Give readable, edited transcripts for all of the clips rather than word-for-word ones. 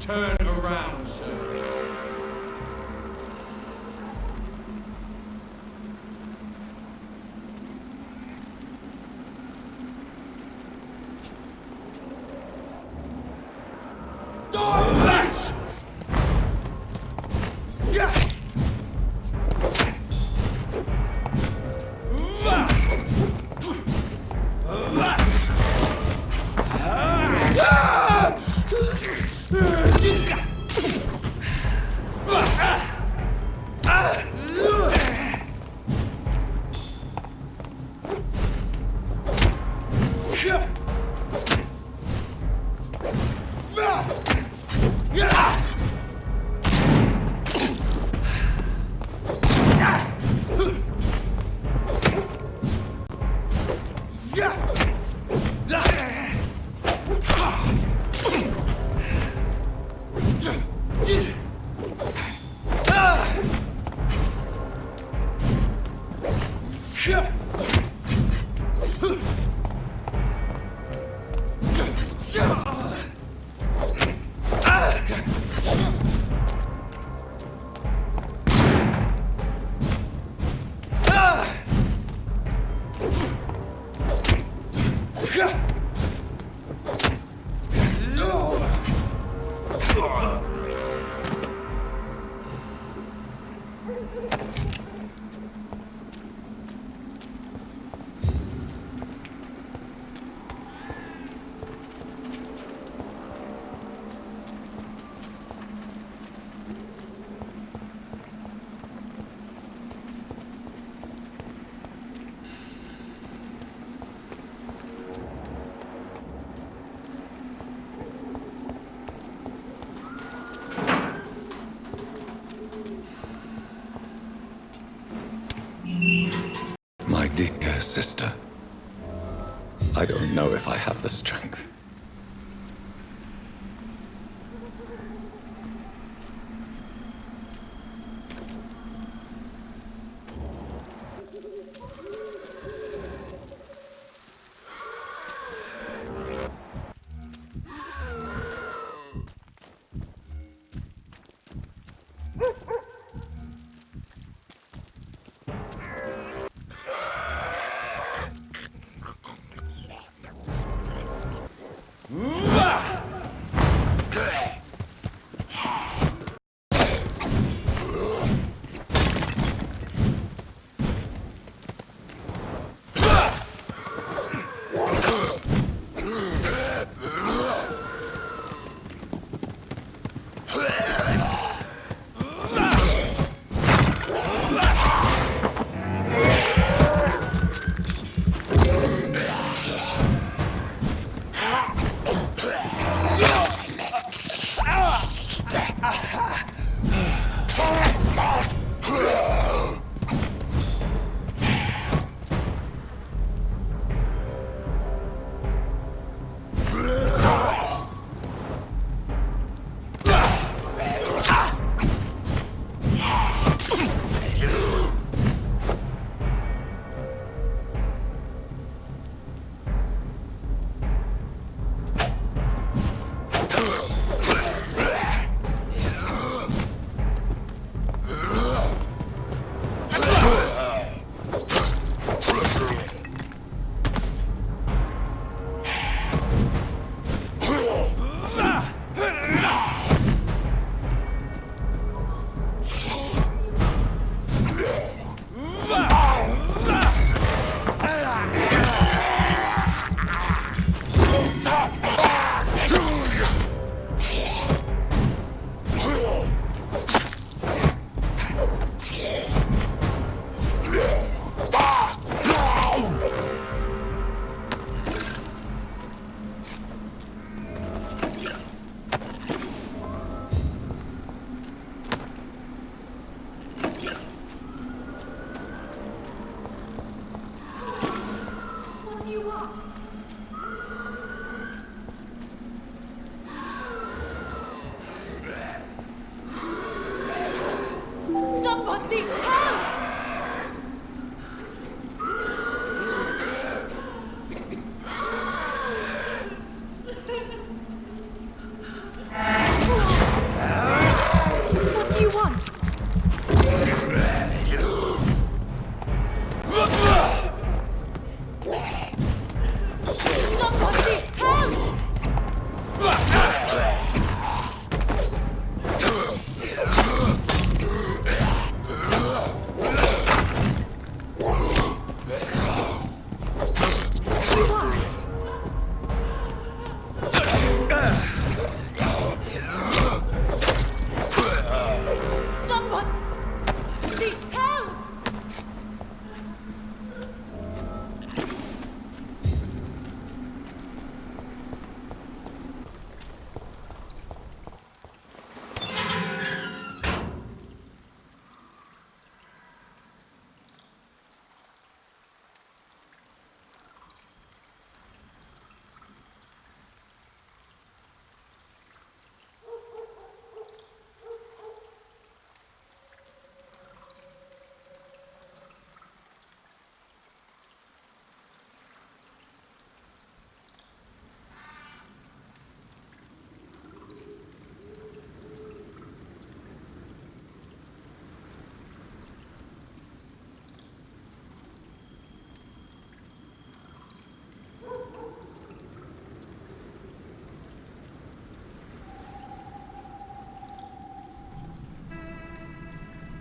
Turn around, sir. My dear sister, I don't know if I have the strength.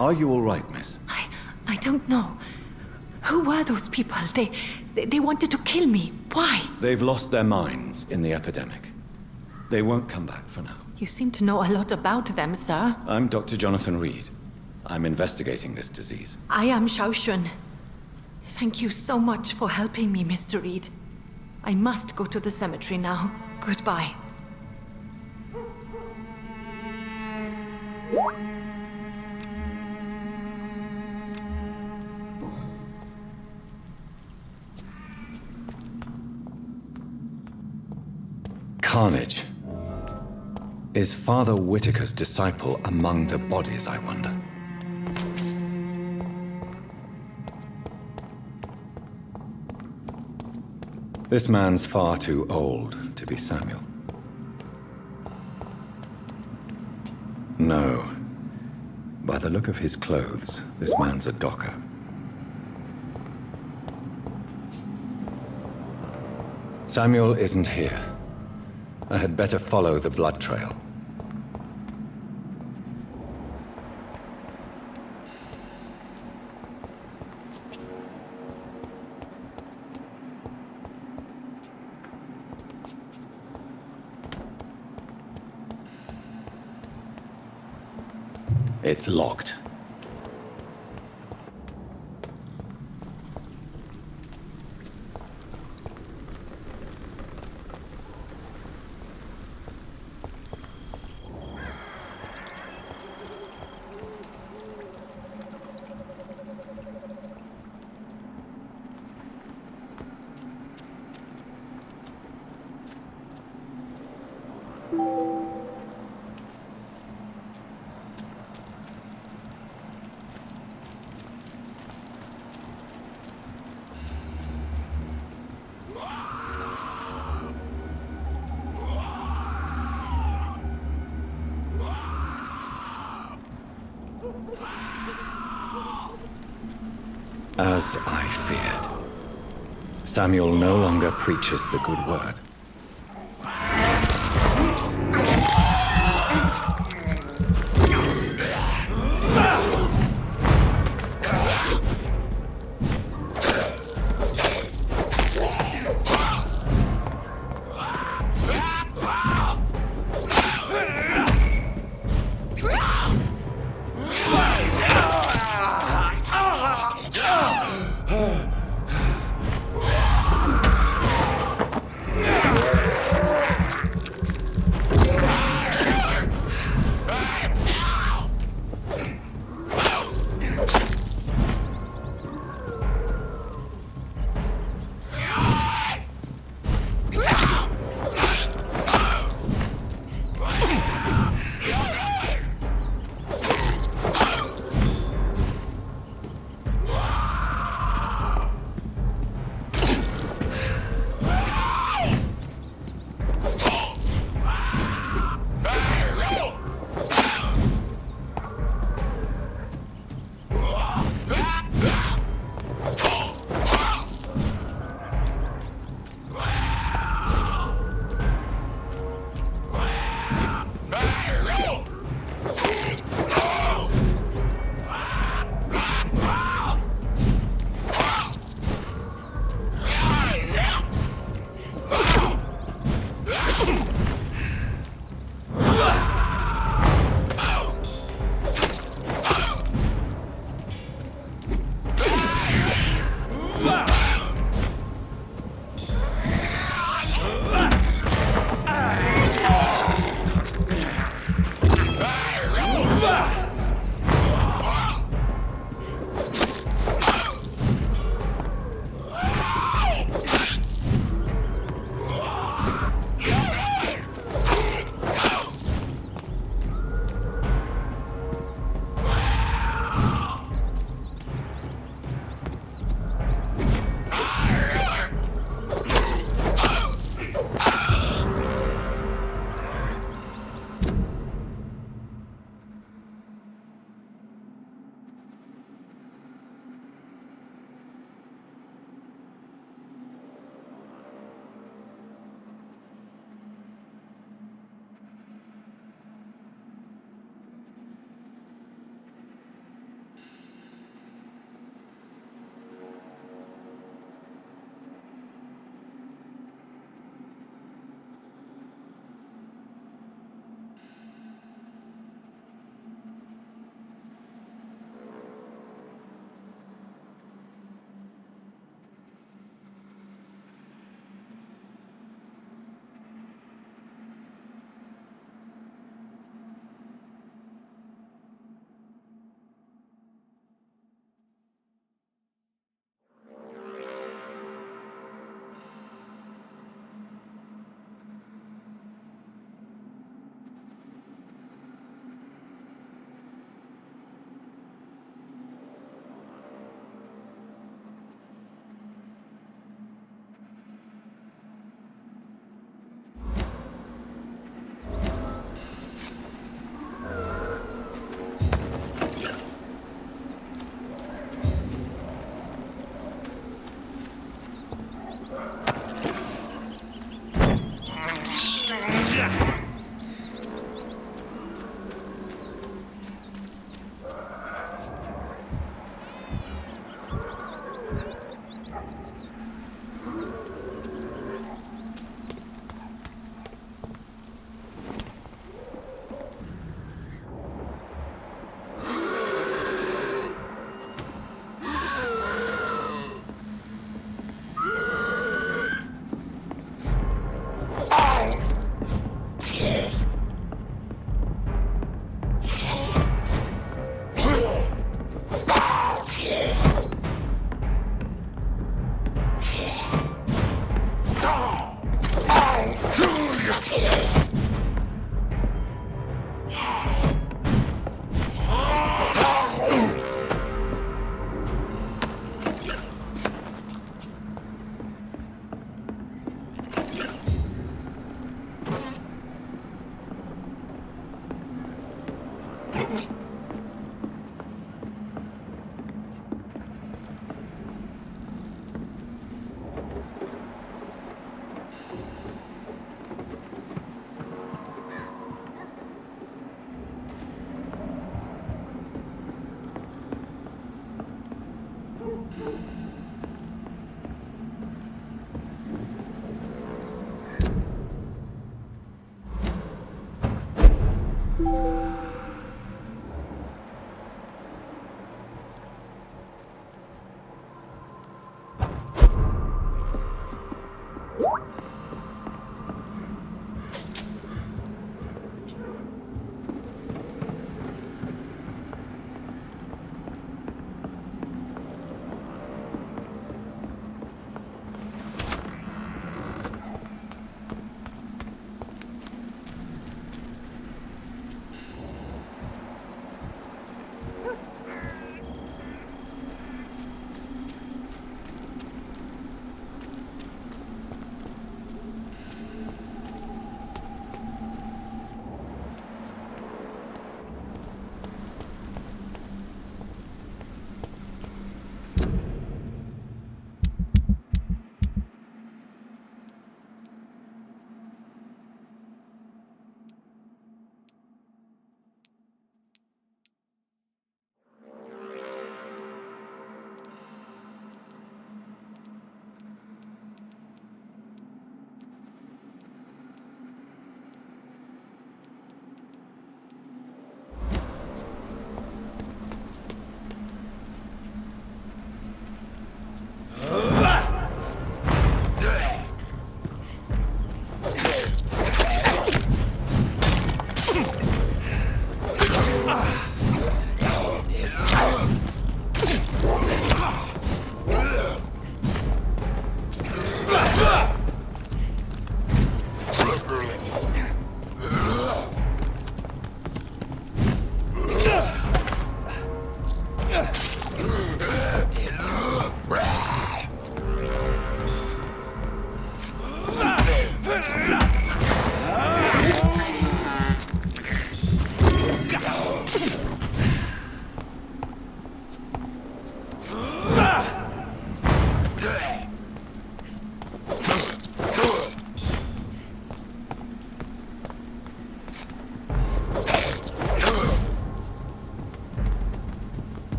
Are you all right, miss? I don't know. Who were those people? They wanted to kill me. Why? They've lost their minds in the epidemic. They won't come back for now. You seem to know a lot about them, sir. I'm Dr. Jonathan Reed. I'm investigating this disease. I am Xiaoxun. Thank you so much for helping me, Mr. Reed. I must go to the cemetery now. Goodbye. Carnage. Is Father Whitaker's disciple among the bodies, I wonder? This man's far too old to be Samuel. No. By the look of his clothes, this man's a docker. Samuel isn't here. I had better follow the blood trail. It's locked. As I feared, Samuel no longer preaches the good word.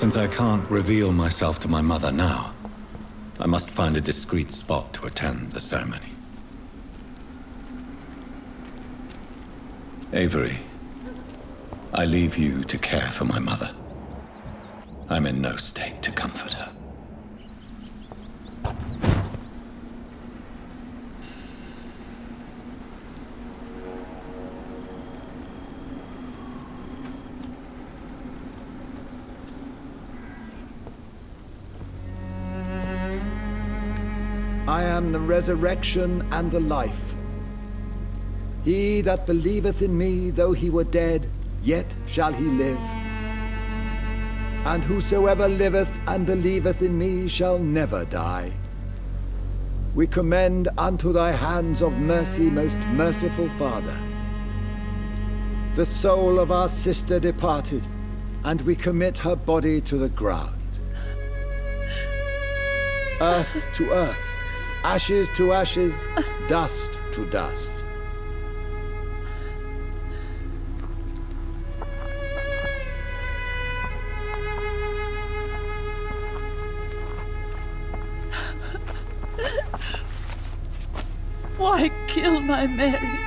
Since I can't reveal myself to my mother now, I must find a discreet spot to attend the ceremony. Avery, I leave you to care for my mother. I'm in no state to comfort her. I am the resurrection and the life. He that believeth in me, though he were dead, yet shall he live. And whosoever liveth and believeth in me shall never die. We commend unto thy hands of mercy, most merciful Father, the soul of our sister departed, and we commit her body to the ground. Earth to earth, ashes to ashes, dust to dust. Why kill my Mary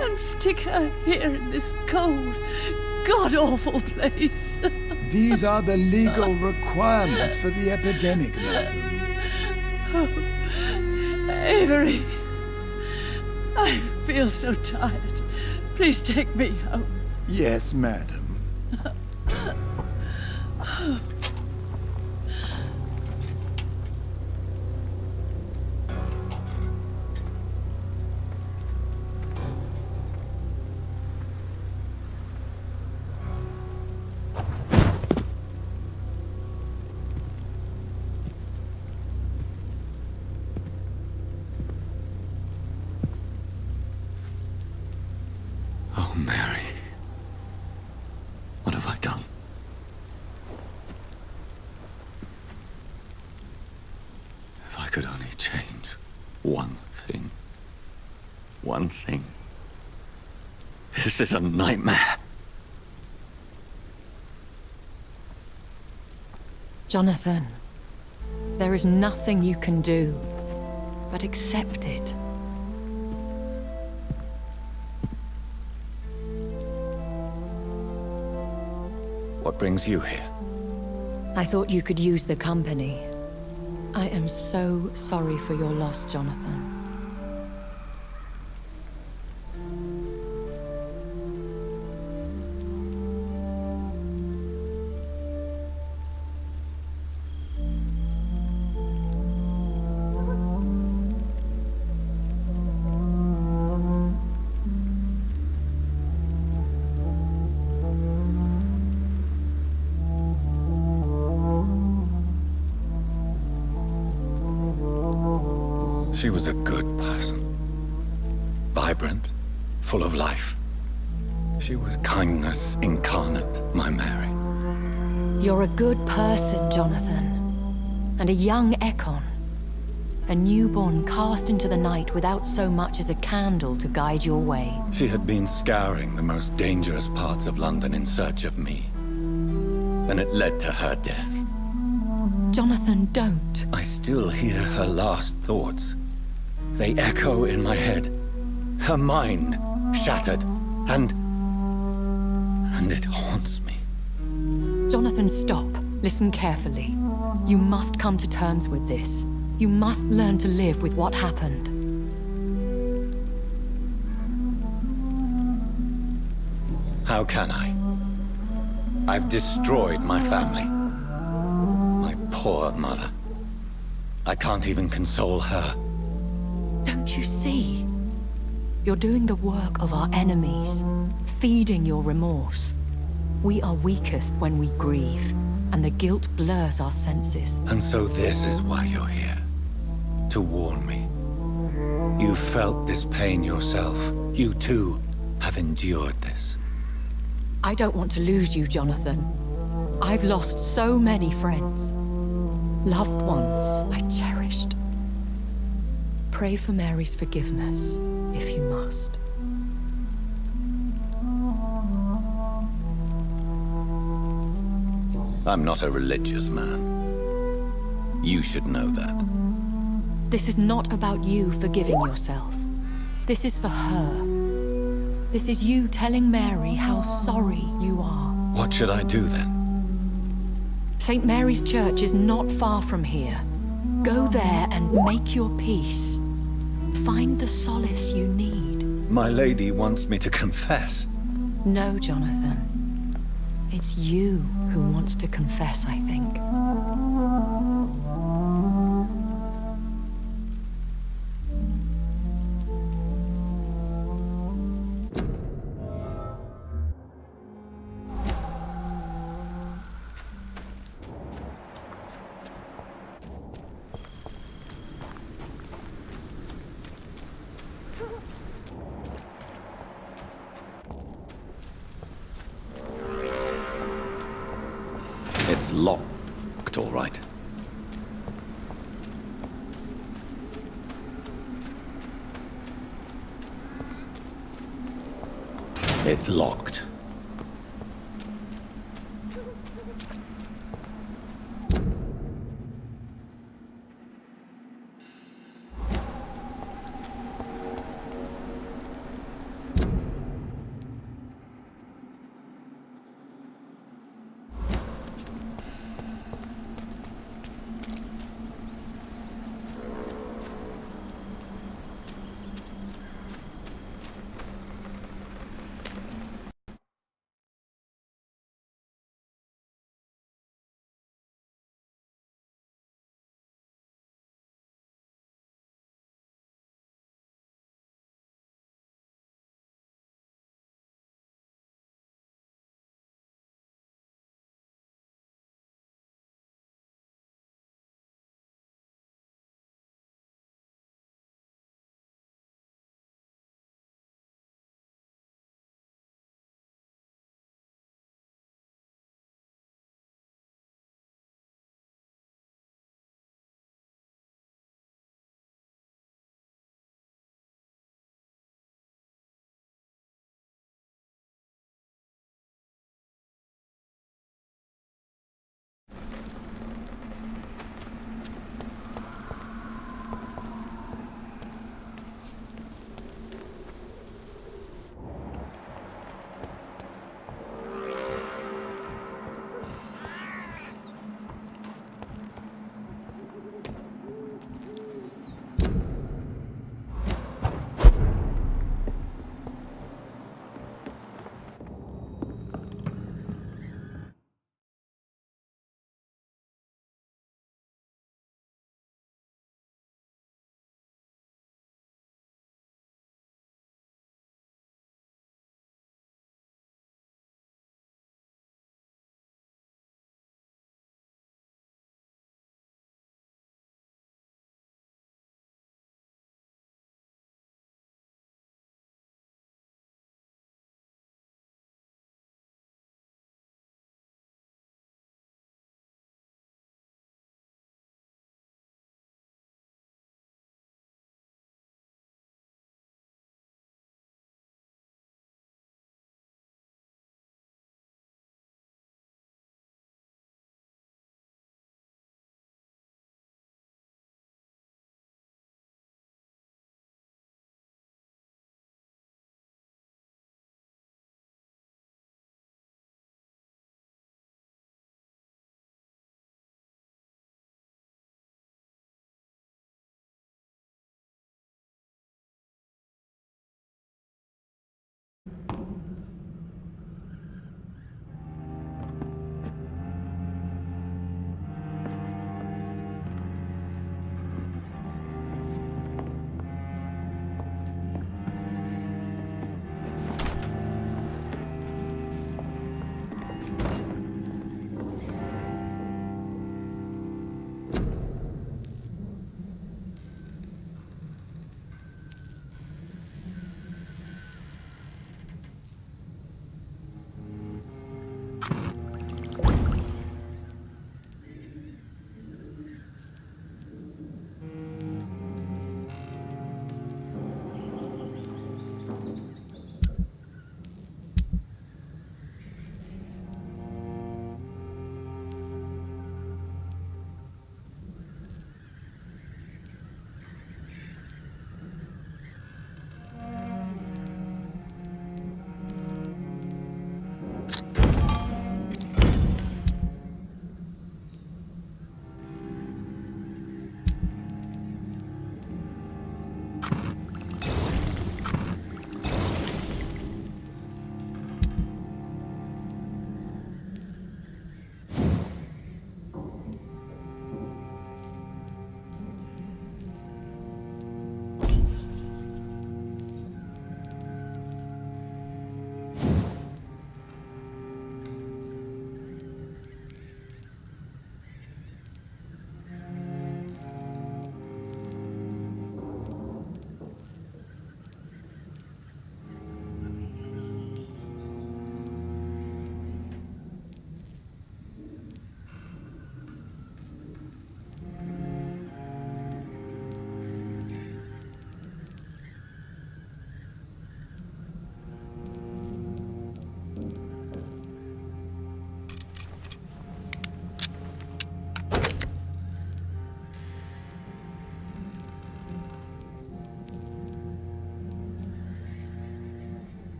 and stick her here in this cold, god-awful place? These are the legal requirements for the epidemic, madam. Avery, I feel so tired. Please take me home. Yes, madam. Oh, Mary. What have I done? If I could only change one thing. One thing. This is a nightmare. Jonathan, there is nothing you can do but accept it. What brings you here? I thought you could use the company. I am so sorry for your loss, Jonathan. She was a good person. Vibrant, full of life. She was kindness incarnate, my Mary. You're a good person, Jonathan. And a young Ekon. A newborn cast into the night without so much as a candle to guide your way. She had been scouring the most dangerous parts of London in search of me. And it led to her death. Jonathan, don't. I still hear her last thoughts. They echo in my head. Her mind shattered, and it haunts me. Jonathan, stop. Listen carefully. You must come to terms with this. You must learn to live with what happened. How can I? I've destroyed my family. My poor mother. I can't even console her. Don't you see? You're doing the work of our enemies, feeding your remorse. We are weakest when we grieve, and the guilt blurs our senses. And so this is why you're here. To warn me. You felt this pain yourself. You too have endured this. I don't want to lose you, Jonathan. I've lost so many friends. Loved ones I cherished. Pray for Mary's forgiveness, if you must. I'm not a religious man. You should know that. This is not about you forgiving yourself. This is for her. This is you telling Mary how sorry you are. What should I do then? St. Mary's Church is not far from here. Go there and make your peace. Find the solace you need. My lady wants me to confess. No, Jonathan. It's you who wants to confess, I think. It's locked, all right. It's locked.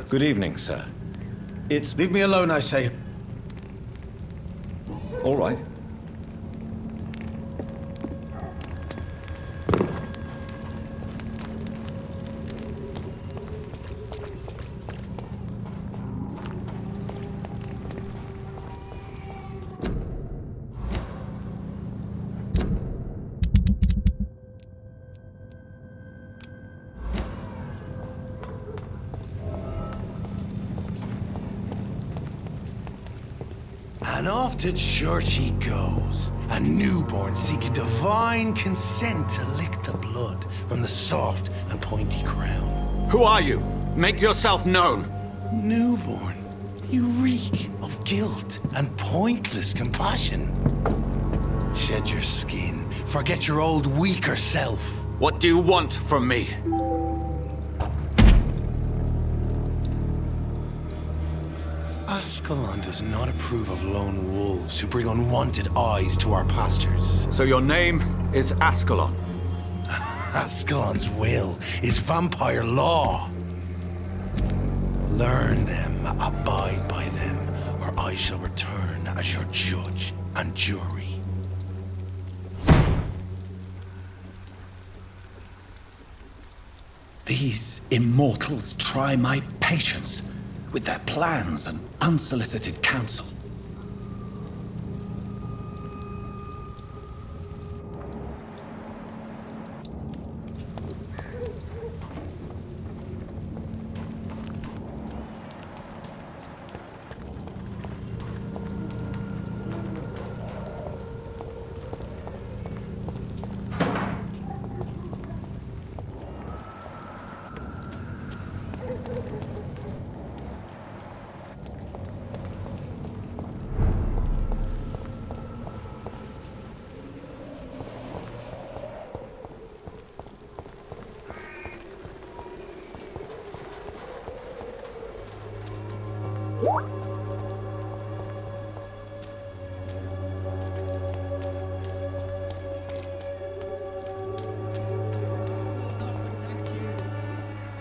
Good evening, sir. It's... Leave me alone, I say. all right. And off to church he goes, a newborn seeking divine consent to lick the blood from the soft and pointy crown. Who are you? Make yourself known. Newborn, you reek of guilt and pointless compassion. Shed your skin, forget your old weaker self. What do you want from me? Ascalon does not approve of lone wolves who bring unwanted eyes to our pastures. So your name is Ascalon. Ascalon's will is vampire law. Learn them, abide by them, or I shall return as your judge and jury. These immortals try my patience with their plans and unsolicited counsel.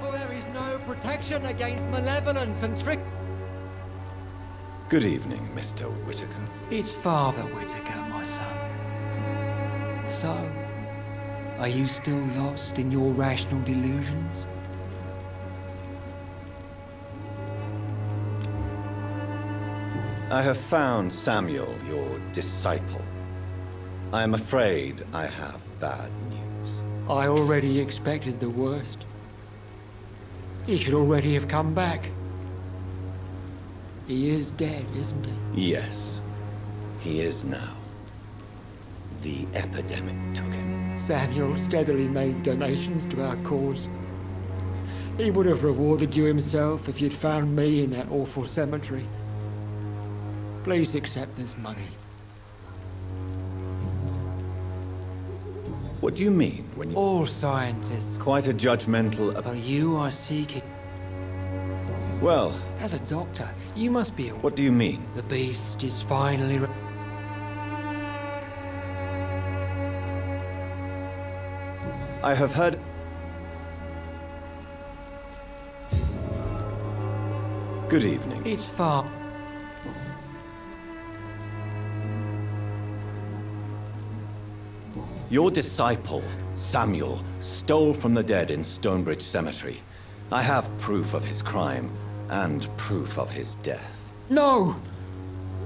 For there is no protection against malevolence and trick. Good evening, Mr. Whitaker. It's Father Whitaker, my son. So, are you still lost in your rational delusions? I have found Samuel, your disciple. I am afraid I have bad news. I already expected the worst. He should already have come back. He is dead, isn't he? Yes, he is now. The epidemic took him. Samuel steadily made donations to our cause. He would have rewarded you himself if you'd found me in that awful cemetery. Please accept this money. What do you mean when you... All scientists, Quite a judgmental... but you are seeking. Well, As a doctor, you must be aware. what do you mean? The beast is finally. I have heard... Good evening. It's far. Your disciple, Samuel, stole from the dead in Stonebridge Cemetery. I have proof of his crime and proof of his death. No!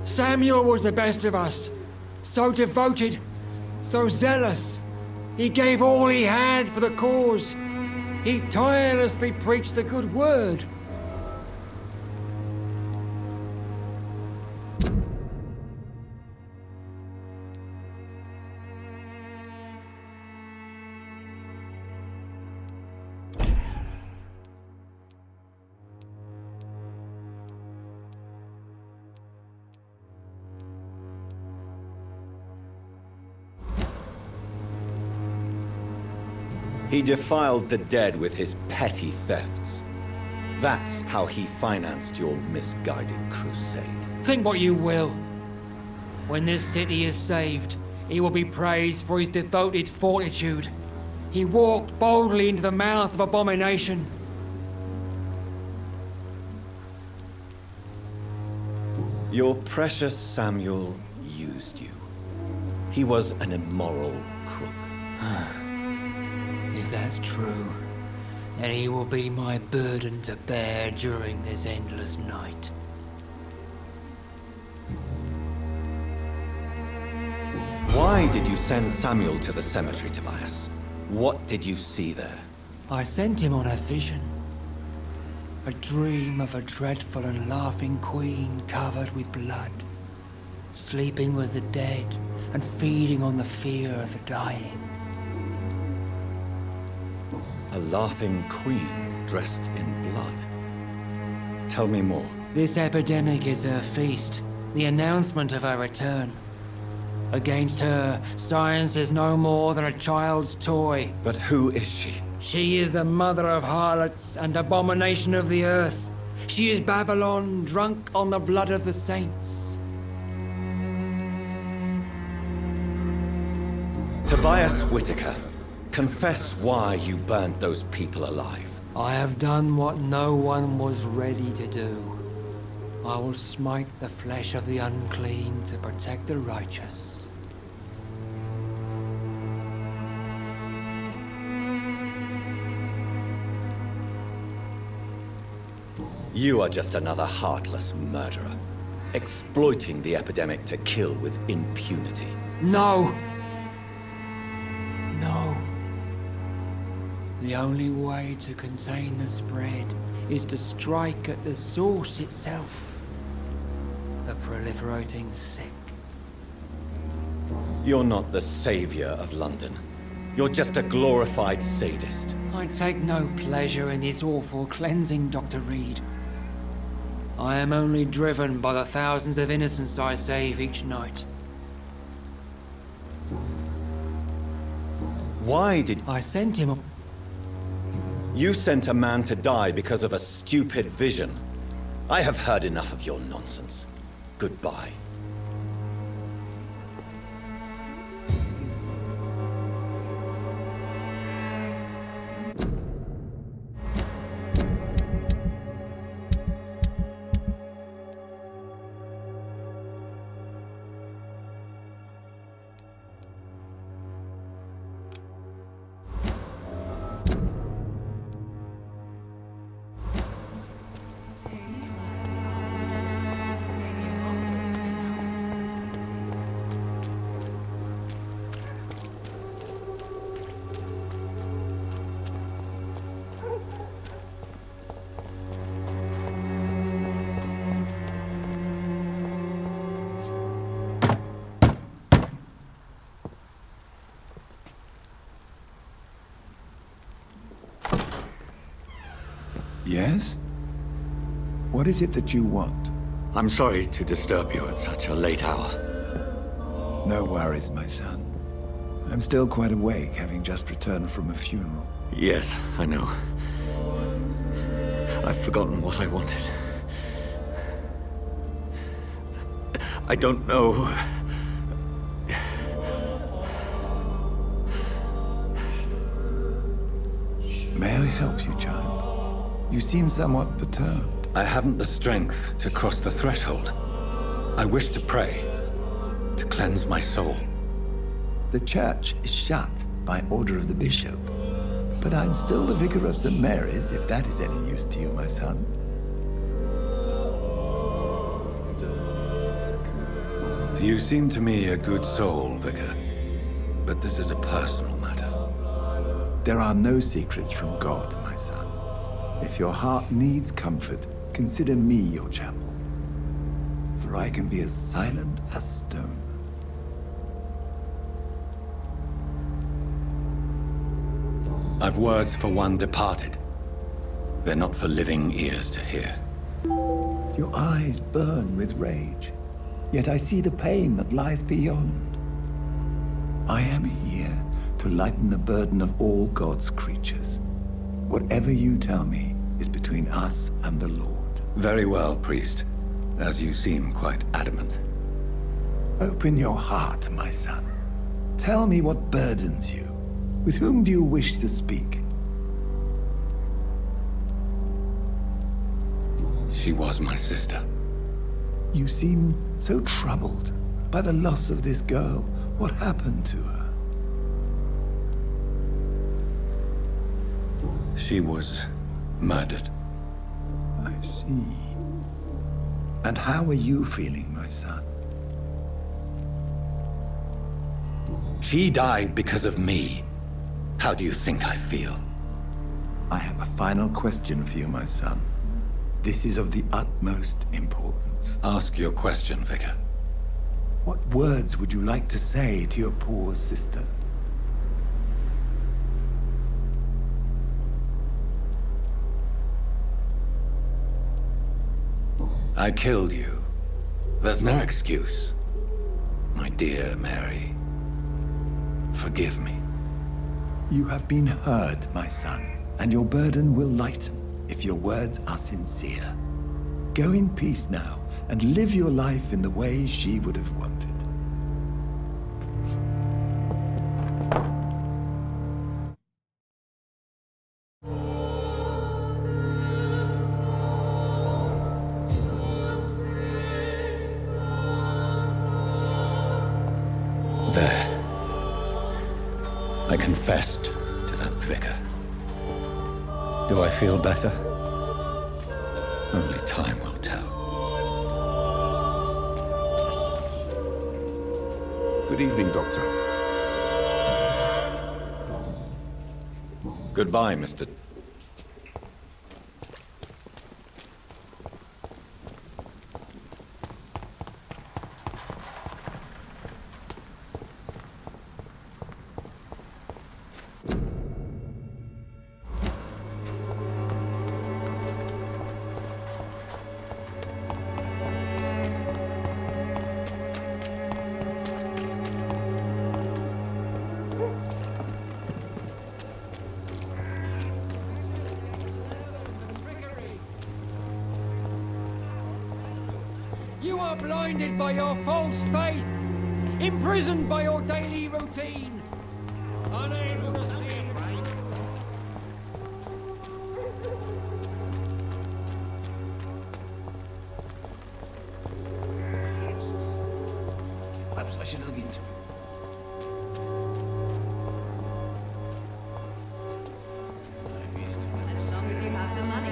Samuel was the best of us. So devoted, so zealous. He gave all he had for the cause. He tirelessly preached the good word. He defiled the dead with his petty thefts. That's how he financed your misguided crusade. Think what you will. When this city is saved, he will be praised for his devoted fortitude. He walked boldly into the mouth of abomination. Your precious Samuel used you. He was an immoral crook. If that's true, then he will be my burden to bear during this endless night. Why did you send Samuel to the cemetery, Tobias? What did you see there? I sent him on a vision. A dream of a dreadful and laughing queen covered with blood, sleeping with the dead and feeding on the fear of the dying. A laughing queen dressed in blood. Tell me more. This epidemic is her feast, the announcement of her return. Against her, science is no more than a child's toy. But who is she? She is the mother of harlots and abomination of the earth. She is Babylon, drunk on the blood of the saints. Tobias Whitaker, confess why you burnt those people alive. I have done what no one was ready to do. I will smite the flesh of the unclean to protect the righteous. You are just another heartless murderer, exploiting the epidemic to kill with impunity. No! No. The only way to contain the spread is to strike at the source itself. The proliferating sick. You're not the savior of London. You're just a glorified sadist. I take no pleasure in this awful cleansing, Dr. Reed. I am only driven by the thousands of innocents I save each night. Why did... I sent him a... You sent a man to die because of a stupid vision. I have heard enough of your nonsense. Goodbye. Yes? What is it that you want? I'm sorry to disturb you at such a late hour. No worries, my son. I'm still quite awake, having just returned from a funeral. Yes, I know. I've forgotten what I wanted. I don't know. May I help you, child? You seem somewhat perturbed. I haven't the strength to cross the threshold. I wish to pray, to cleanse my soul. The church is shut by order of the bishop. But I'm still the vicar of St. Mary's, if that is any use to you, my son. You seem to me a good soul, Vicar. But this is a personal matter. There are no secrets from God, my son. If your heart needs comfort, consider me your chapel. For I can be as silent as stone. I've words for one departed. They're not for living ears to hear. Your eyes burn with rage, yet I see the pain that lies beyond. I am here to lighten the burden of all God's creatures. Whatever you tell me is between us and the Lord. Very well, priest, as you seem quite adamant. Open your heart, my son. Tell me what burdens you. With whom do you wish to speak? She was my sister. You seem so troubled by the loss of this girl. What happened to her? She was murdered. I see. And how are you feeling, my son? She died because of me. How do you think I feel? I have a final question for you, my son. This is of the utmost importance. Ask your question, Vicar. What words would you like to say to your poor sister? I killed you. There's no excuse. My dear Mary, forgive me. You have been heard, my son, and your burden will lighten if your words are sincere. Go in peace now, and live your life in the way she would have wanted. There. I confessed to that vicar. Do I feel better? Only time will tell. Good evening, Doctor. Goodbye, Mr. You are blinded by your false faith, imprisoned by your daily routine, unable to see. Perhaps I should look into it. As long as you have the money.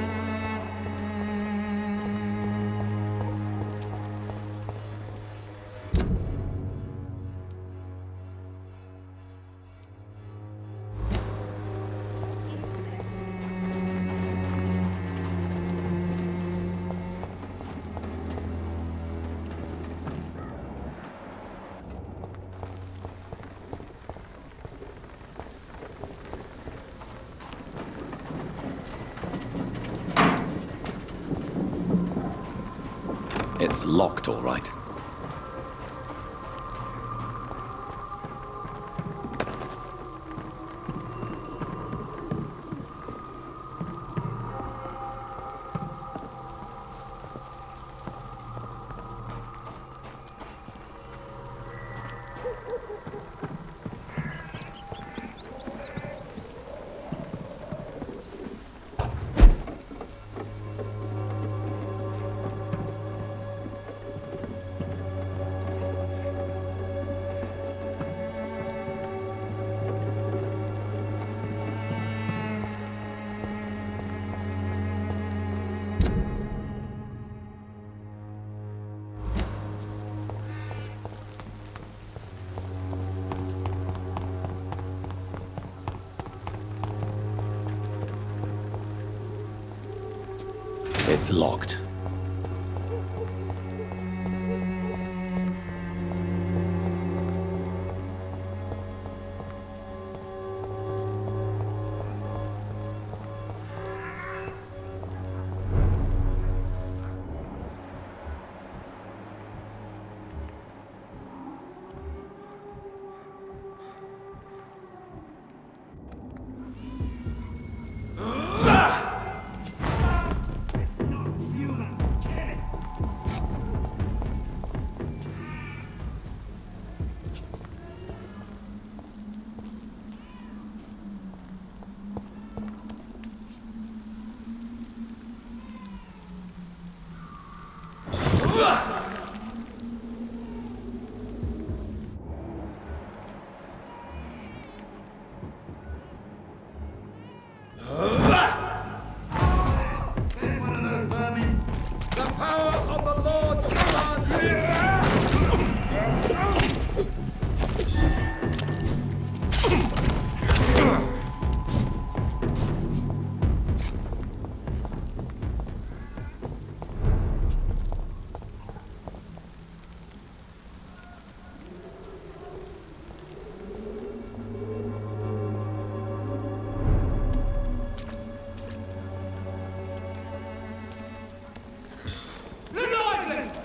It's locked, all right. It's locked. It's not human. The power of the Lord's blood!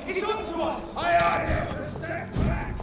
He's up to us! Aye, aye! Step back!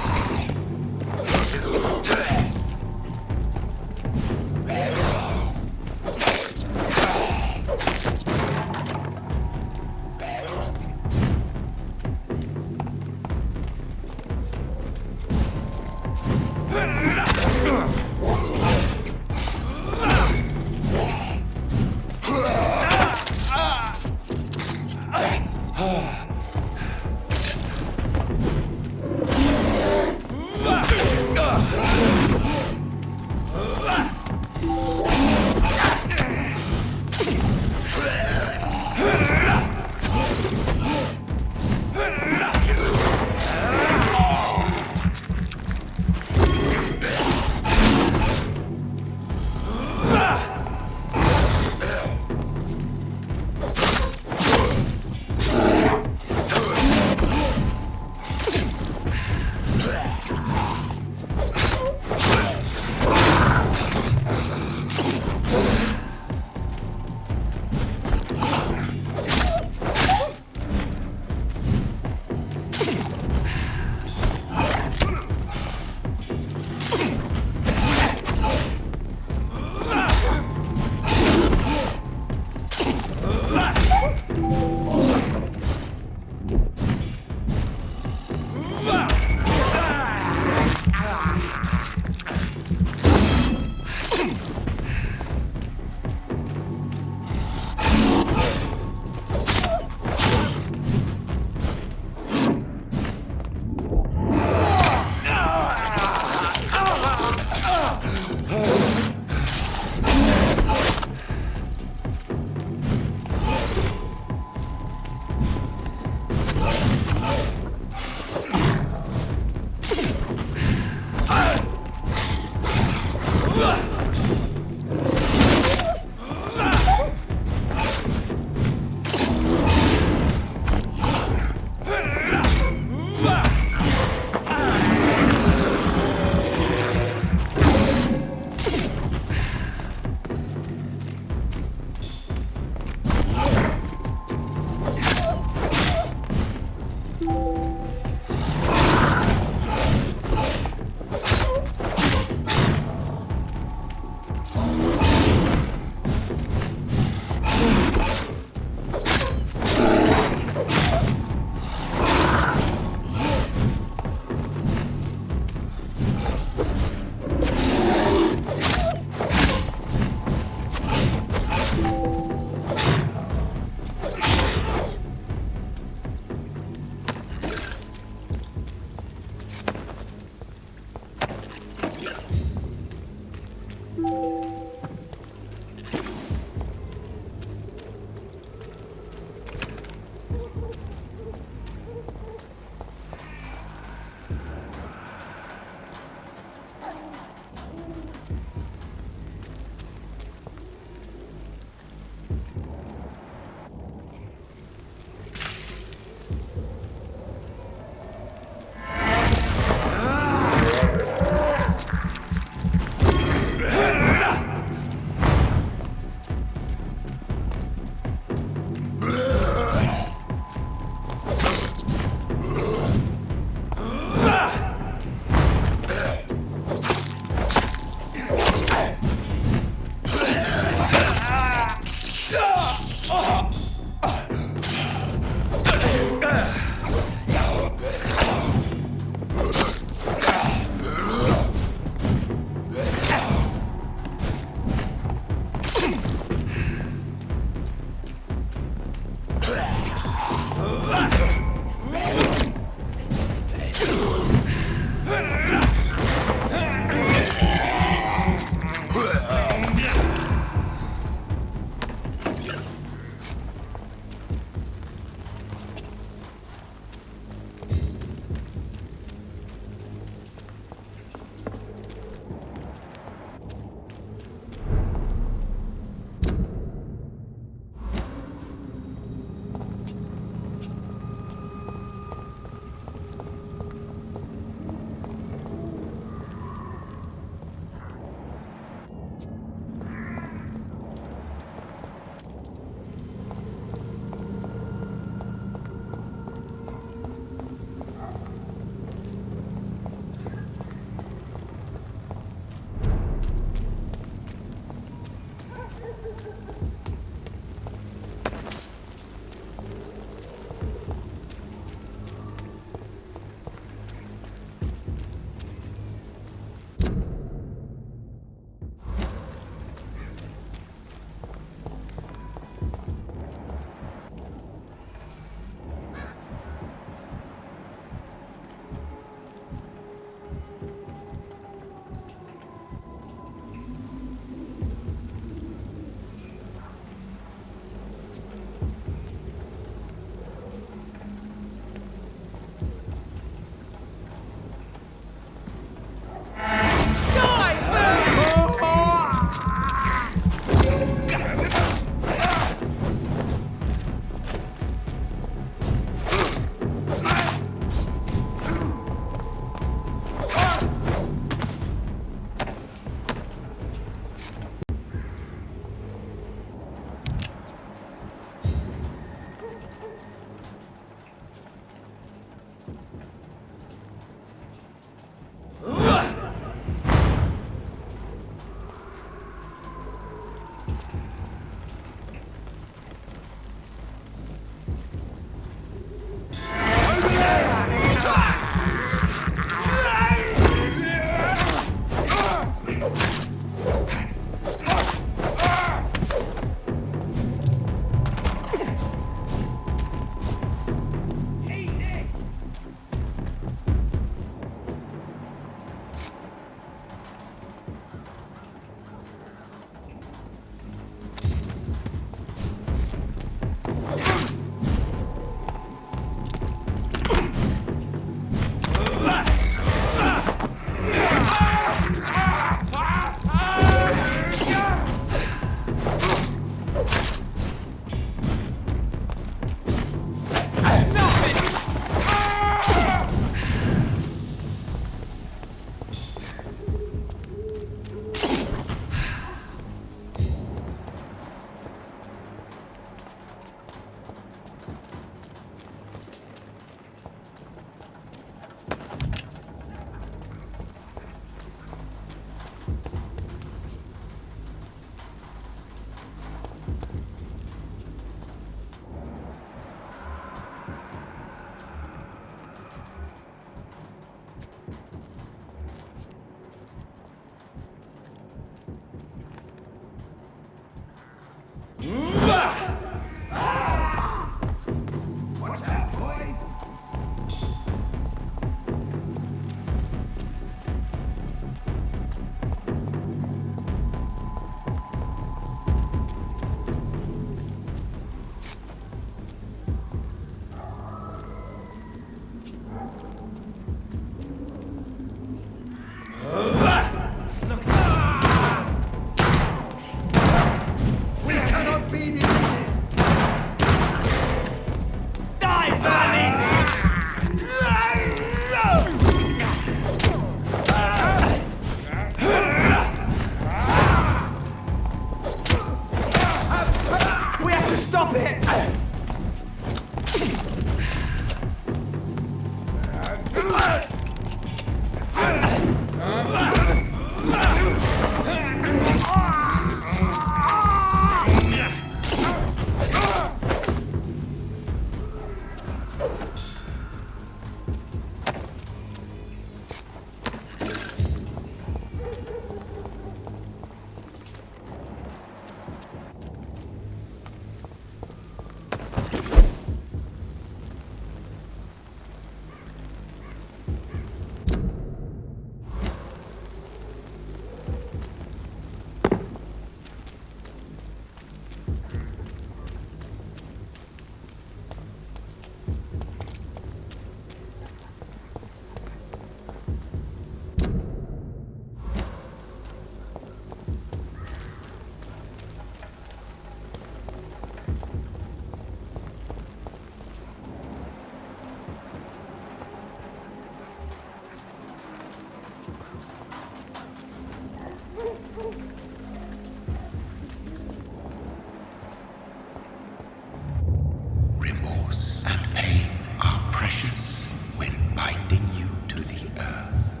Remorse and pain are precious when binding you to the earth.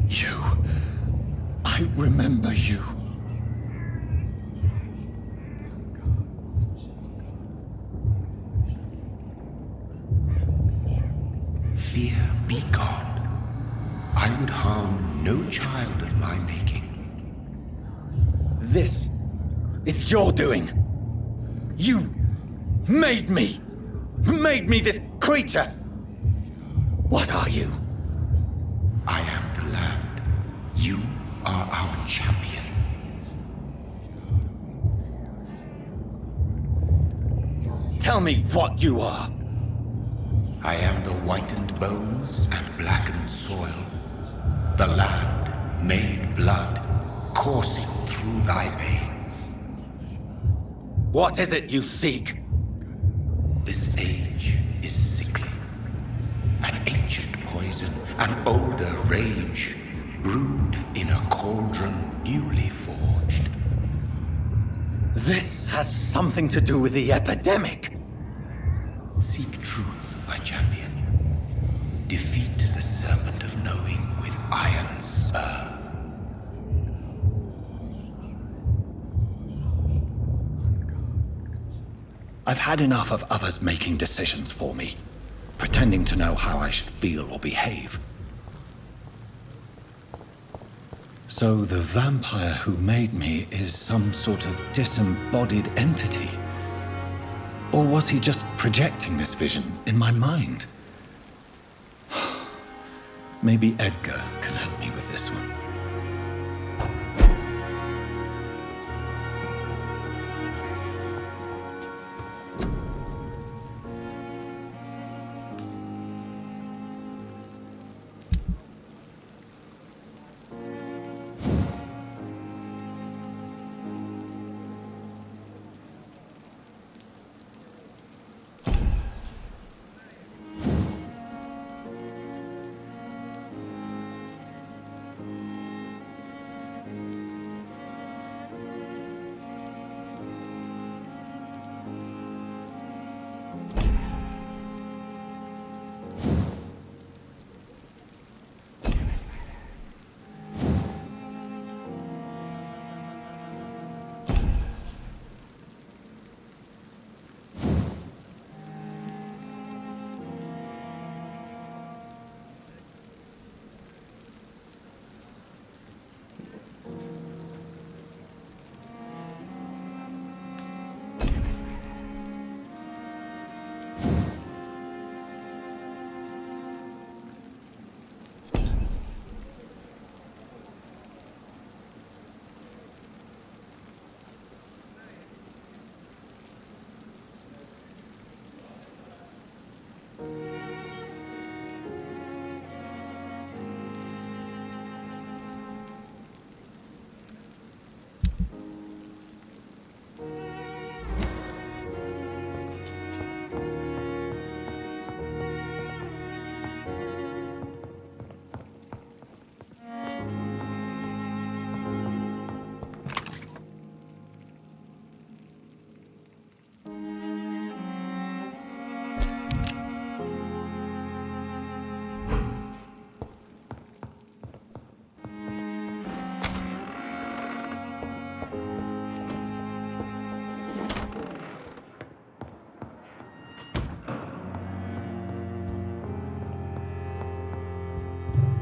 You. I remember you. Fear be gone. I would harm no child of my making. This is your doing. You made me this creature. What are you? I am the land. You are our champion. Tell me what you are. I am the whitened bones and blackened soil. The land made blood coursing through thy veins. What is it you seek? This age is sickly. An ancient poison, an older rage, brewed in a cauldron newly forged. This has something to do with the epidemic. Seek truth, my champion. Defeat the serpent of knowing with iron spur. I've had enough of others making decisions for me, pretending to know how I should feel or behave. So the vampire who made me is some sort of disembodied entity? Or was he just projecting this vision in my mind? Maybe Edgar can help me with this one.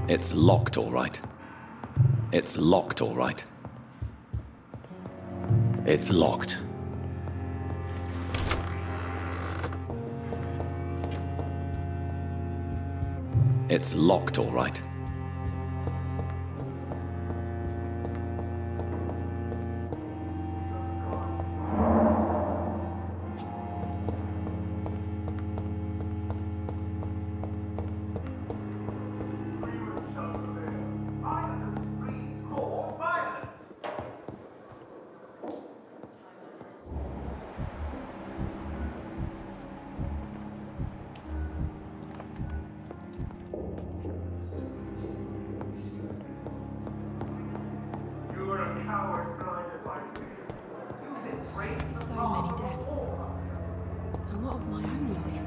It's locked, all right. It's locked, all right. It's locked. It's locked, all right. So many deaths. And what of my own life?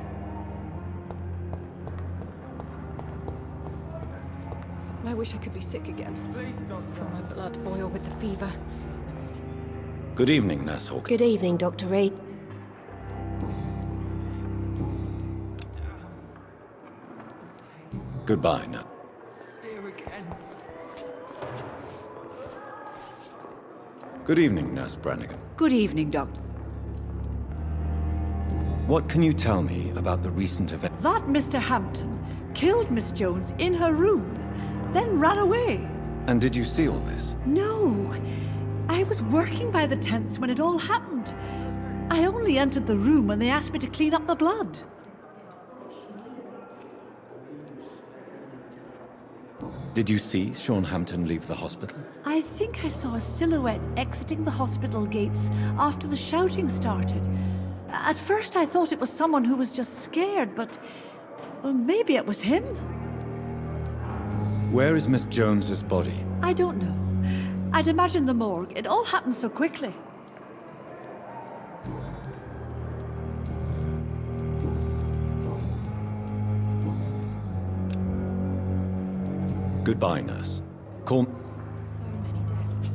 I wish I could be sick again. Feel my blood boil with the fever. Good evening, Nurse Hawk. Good evening, Dr. Reed. Goodbye, Nurse. Here again. Good evening, Nurse Brannigan. Good evening, Doctor. What can you tell me about the recent event? That Mr. Hampton killed Miss Jones in her room, then ran away. And did you see all this? No. I was working by the tents when it all happened. I only entered the room when they asked me to clean up the blood. Did you see Sean Hampton leave the hospital? I think I saw a silhouette exiting the hospital gates after the shouting started. At first I thought it was someone who was just scared, but well, maybe it was him. Where is Miss Jones's body? I don't know. I'd imagine the morgue. It all happened so quickly. Goodbye, Nurse. Call... So many deaths.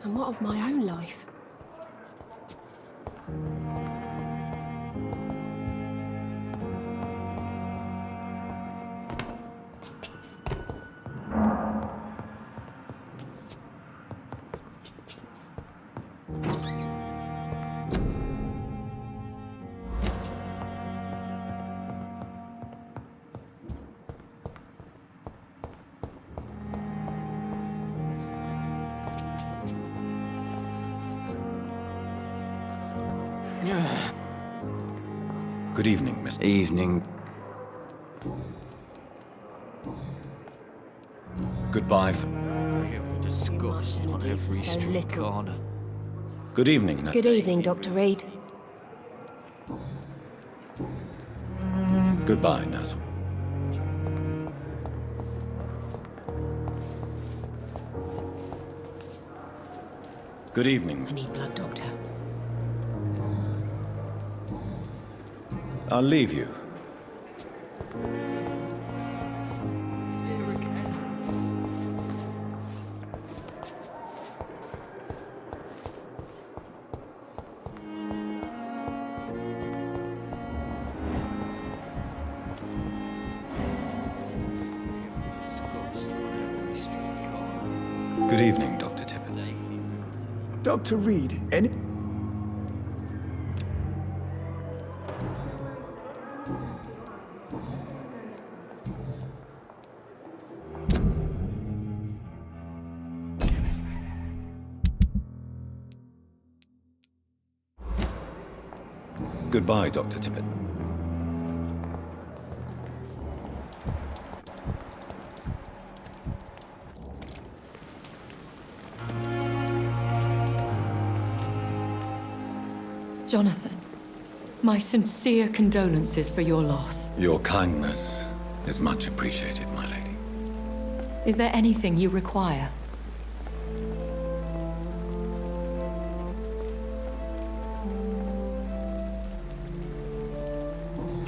And what of my own life? Good evening, Mr. Evening. Goodbye. Disgust on every street corner. Good evening, Nurse. Good evening, Dr. Reed. Goodbye, Nurse. Good evening. I need blood, Doctor. I'll leave you. Here again. Good evening, Dr. Tippett. Dr. Reed, any... Goodbye, Dr. Tippett. Jonathan, my sincere condolences for your loss. Your kindness is much appreciated, my lady. Is there anything you require?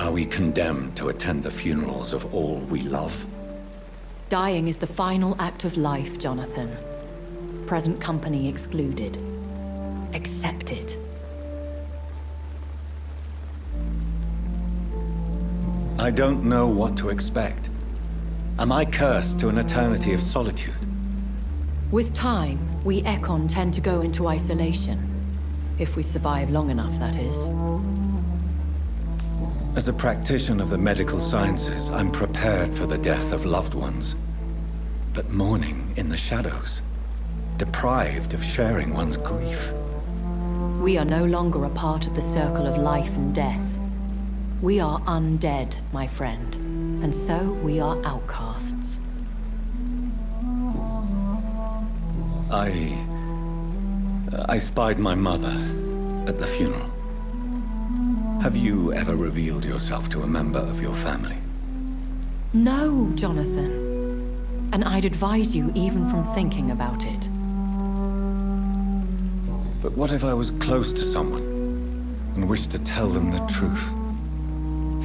Are we condemned to attend the funerals of all we love? Dying is the final act of life, Jonathan. Present company excluded. Accepted. I don't know what to expect. Am I cursed to an eternity of solitude? With time, we Ekon tend to go into isolation. If we survive long enough, that is. As a practitioner of the medical sciences, I'm prepared for the death of loved ones. But mourning in the shadows, deprived of sharing one's grief. We are no longer a part of the circle of life and death. We are undead, my friend, and so we are outcasts. I spied my mother at the funeral. Have you ever revealed yourself to a member of your family? No, Jonathan. And I'd advise you even from thinking about it. But what if I was close to someone and wished to tell them the truth?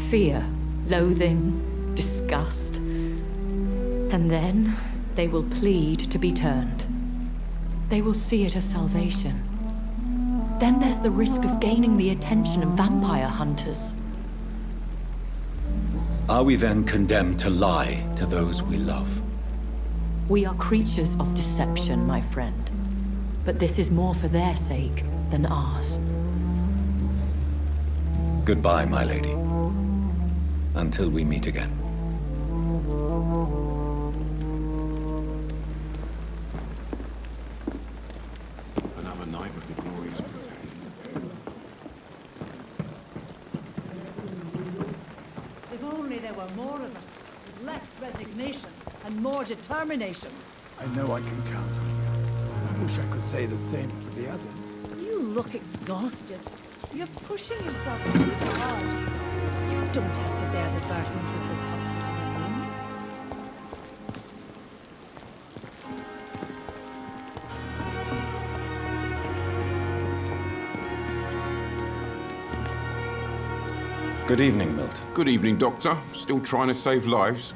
Fear, loathing, disgust. And then they will plead to be turned. They will see it as salvation. Then there's the risk of gaining the attention of vampire hunters. Are we then condemned to lie to those we love? We are creatures of deception, my friend. But this is more for their sake than ours. Goodbye, my lady. Until we meet again. Another night with the glorious If only there were more of us, with less resignation and more determination. I know I can count on you. I wish I could say the same for the others. You look exhausted. You're pushing yourself too hard. You don't have to bear the burdens of this hospital alone. Good evening, Milton. Good evening, Doctor. Still trying to save lives?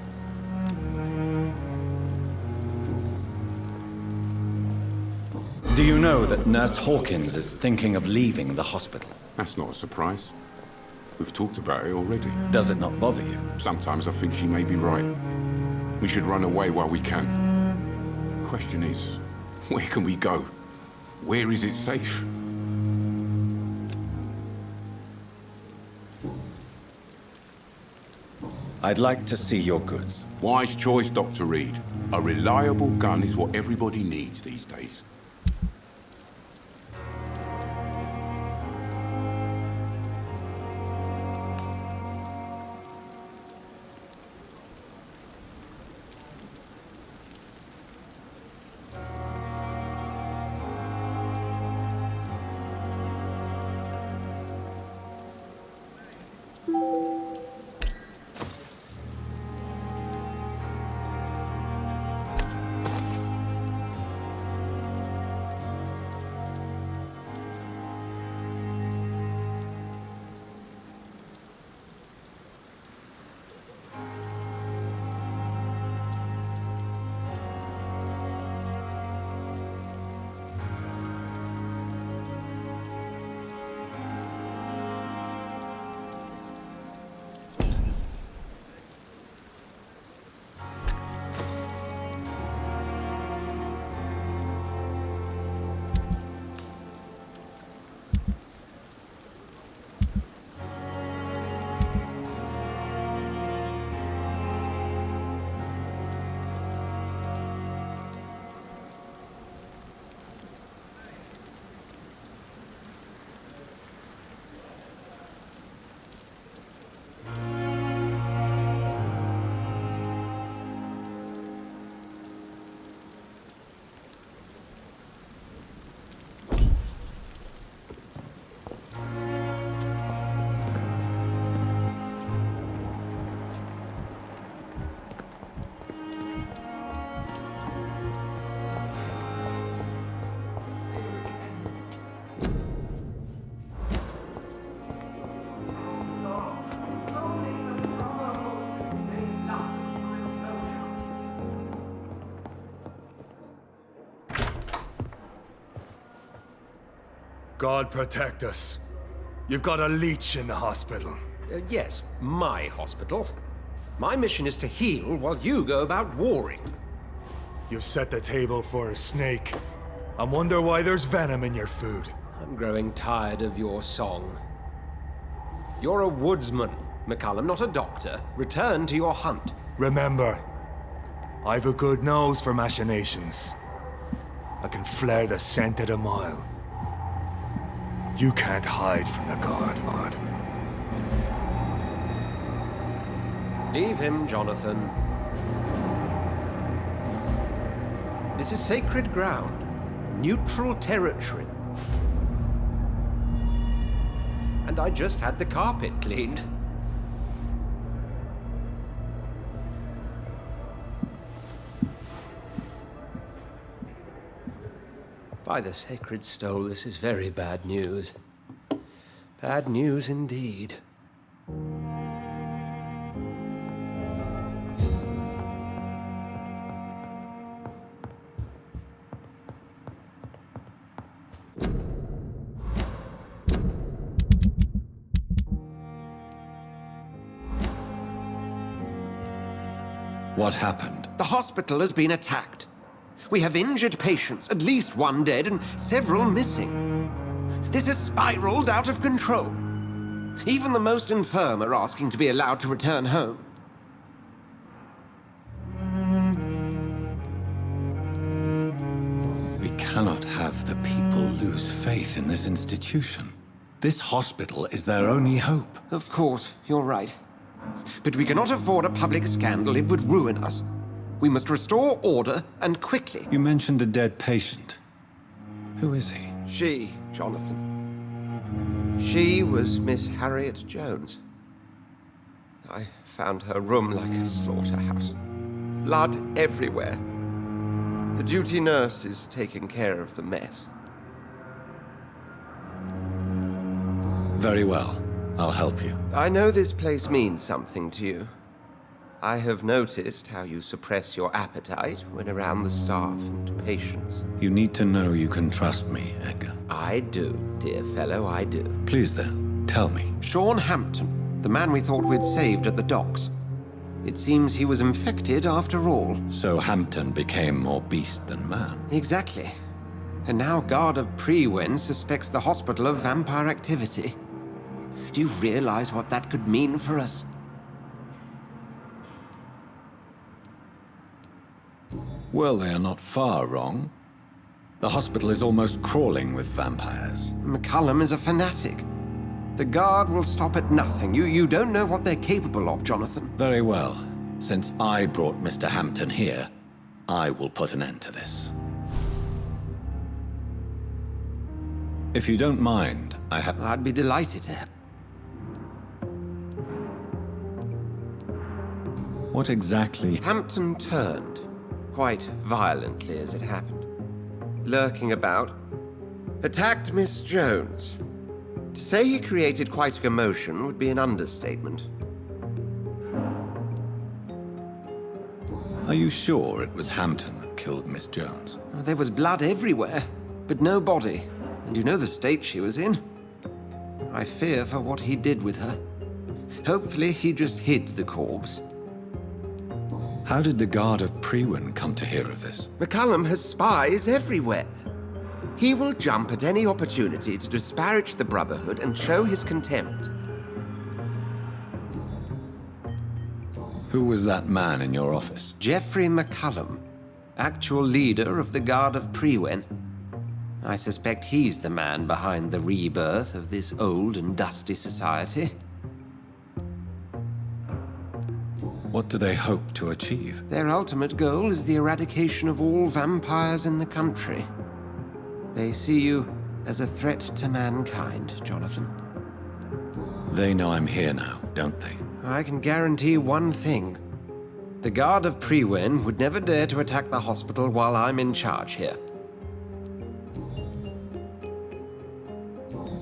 Do you know that Nurse Hawkins is thinking of leaving the hospital? That's not a surprise. We've talked about it already. Does it not bother you? Sometimes I think she may be right. We should run away while we can. Question is, where can we go? Where is it safe? I'd like to see your goods. Wise choice, Dr. Reed. A reliable gun is what everybody needs these days. God protect us. You've got a leech in the hospital. Yes, my hospital. My mission is to heal while you go about warring. You've set the table for a snake. I wonder why there's venom in your food. I'm growing tired of your song. You're a woodsman, McCallum, not a doctor. Return to your hunt. Remember, I've a good nose for machinations. I can flare the scent at a mile. You can't hide from the guard. Leave him, Jonathan. This is sacred ground. Neutral territory. And I just had the carpet cleaned. By the sacred stole, this is very bad news. Bad news indeed. What happened? The hospital has been attacked. We have injured patients, at least one dead and several missing. This has spiraled out of control. Even the most infirm are asking to be allowed to return home. We cannot have the people lose faith in this institution. This hospital is their only hope. Of course, you're right. But we cannot afford a public scandal. It would ruin us. We must restore order, and quickly. You mentioned a dead patient. Who is he? She, Jonathan. She was Miss Harriet Jones. I found her room like a slaughterhouse. Blood everywhere. The duty nurse is taking care of the mess. Very well. I'll help you. I know this place means something to you. I have noticed how you suppress your appetite when around the staff and patients. You need to know you can trust me, Edgar. I do, dear fellow, I do. Please then, tell me. Sean Hampton, the man we thought we'd saved at the docks. It seems he was infected after all. So Hampton became more beast than man. Exactly. And now Guard of Prewen suspects the hospital of vampire activity. Do you realize what that could mean for us? Well, they are not far wrong. The hospital is almost crawling with vampires. McCallum is a fanatic. The Guard will stop at nothing. You don't know what they're capable of, Jonathan. Very well. Since I brought Mr. Hampton here, I will put an end to this. If you don't mind, I'd be delighted to have... What exactly... Hampton turned, quite violently as it happened. Lurking about. Attacked Miss Jones. To say he created quite a commotion would be an understatement. Are you sure it was Hampton that killed Miss Jones? There was blood everywhere, but no body. And you know the state she was in. I fear for what he did with her. Hopefully he just hid the corpse. How did the Guard of Prewen come to hear of this? McCallum has spies everywhere. He will jump at any opportunity to disparage the Brotherhood and show his contempt. Who was that man in your office? Geoffrey McCallum, actual leader of the Guard of Prewen. I suspect he's the man behind the rebirth of this old and dusty society. What do they hope to achieve? Their ultimate goal is the eradication of all vampires in the country. They see you as a threat to mankind, Jonathan. They know I'm here now, don't they? I can guarantee one thing. The Guard of Prewen would never dare to attack the hospital while I'm in charge here.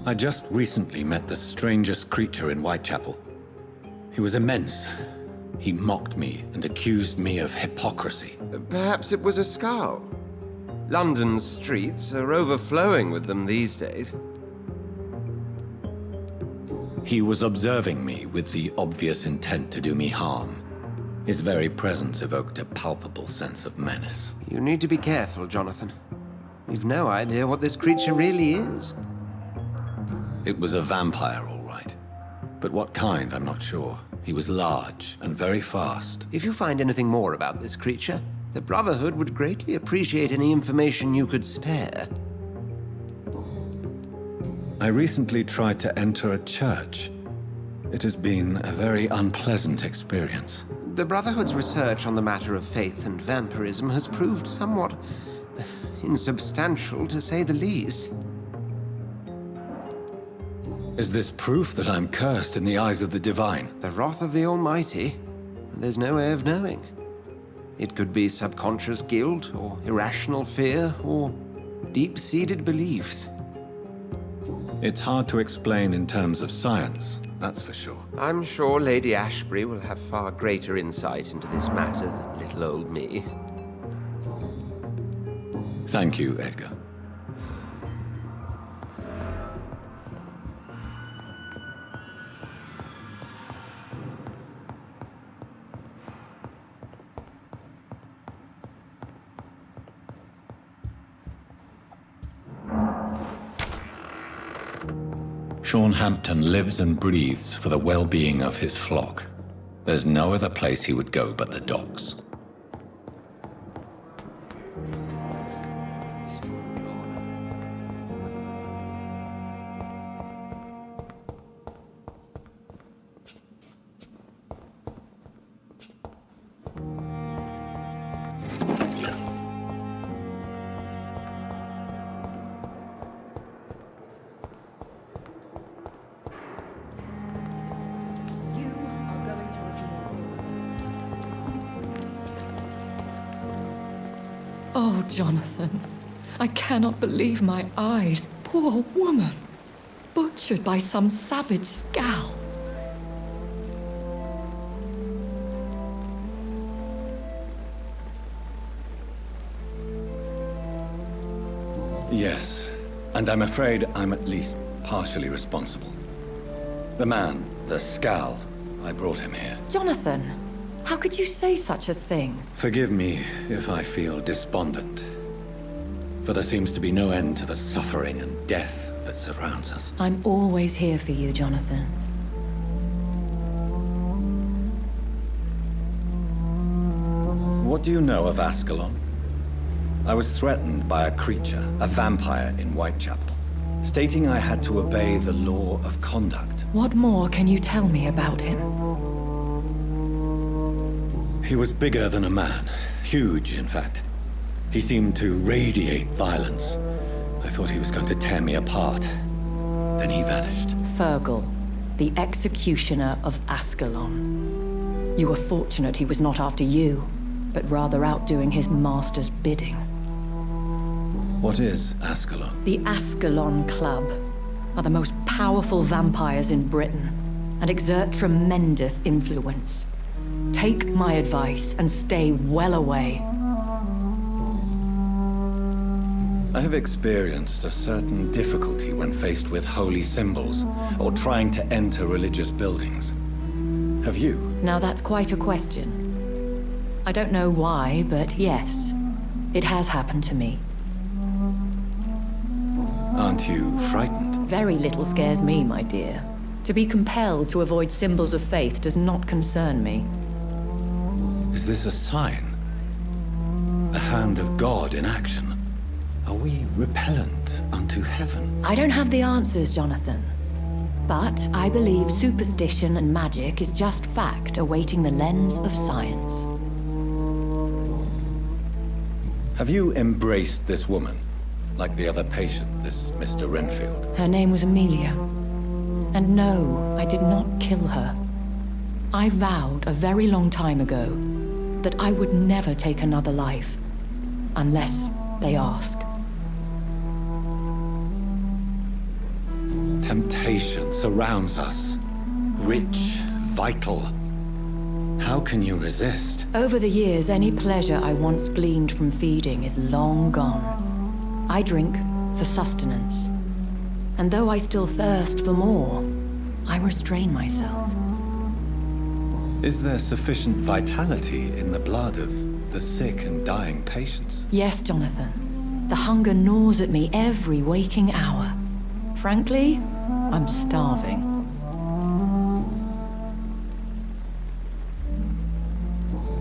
I just recently met the strangest creature in Whitechapel. He was immense. He mocked me and accused me of hypocrisy. Perhaps it was a skull. London's streets are overflowing with them these days. He was observing me with the obvious intent to do me harm. His very presence evoked a palpable sense of menace. You need to be careful, Jonathan. We've no idea what this creature really is. It was a vampire, all right. But what kind, I'm not sure. He was large and very fast. If you find anything more about this creature, the Brotherhood would greatly appreciate any information you could spare. I recently tried to enter a church. It has been a very unpleasant experience. The Brotherhood's research on the matter of faith and vampirism has proved somewhat insubstantial, to say the least. Is this proof that I'm cursed in the eyes of the divine? The wrath of the Almighty? There's no way of knowing. It could be subconscious guilt, or irrational fear, or deep-seated beliefs. It's hard to explain in terms of science, that's for sure. I'm sure Lady Ashbury will have far greater insight into this matter than little old me. Thank you, Edgar. Sean Hampton lives and breathes for the well-being of his flock. There's no other place he would go but the docks. Oh, Jonathan, I cannot believe my eyes. Poor woman, butchered by some savage scowl. Yes, and I'm afraid I'm at least partially responsible. The man, the scowl, I brought him here. Jonathan, how could you say such a thing? Forgive me if I feel despondent, for there seems to be no end to the suffering and death that surrounds us. I'm always here for you, Jonathan. What do you know of Ascalon? I was threatened by a creature, a vampire in Whitechapel, stating I had to obey the law of conduct. What more can you tell me about him? He was bigger than a man. Huge, in fact. He seemed to radiate violence. I thought he was going to tear me apart. Then he vanished. Fergal, the executioner of Ascalon. You were fortunate he was not after you, but rather out doing his master's bidding. What is Ascalon? The Ascalon Club are the most powerful vampires in Britain and exert tremendous influence. Take my advice and stay well away. I have experienced a certain difficulty when faced with holy symbols or trying to enter religious buildings. Have you? Now that's quite a question. I don't know why, but yes, it has happened to me. Aren't you frightened? Very little scares me, my dear. To be compelled to avoid symbols of faith does not concern me. Is this a sign? The hand of God in action? Are we repellent unto heaven? I don't have the answers, Jonathan. But I believe superstition and magic is just fact awaiting the lens of science. Have you embraced this woman? Like the other patient, this Mr. Renfield? Her name was Amelia. And no, I did not kill her. I vowed a very long time ago that I would never take another life, unless they ask. Temptation surrounds us. Rich, vital. How can you resist? Over the years, any pleasure I once gleaned from feeding is long gone. I drink for sustenance. And though I still thirst for more, I restrain myself. Is there sufficient vitality in the blood of the sick and dying patients? Yes, Jonathan. The hunger gnaws at me every waking hour. Frankly, I'm starving.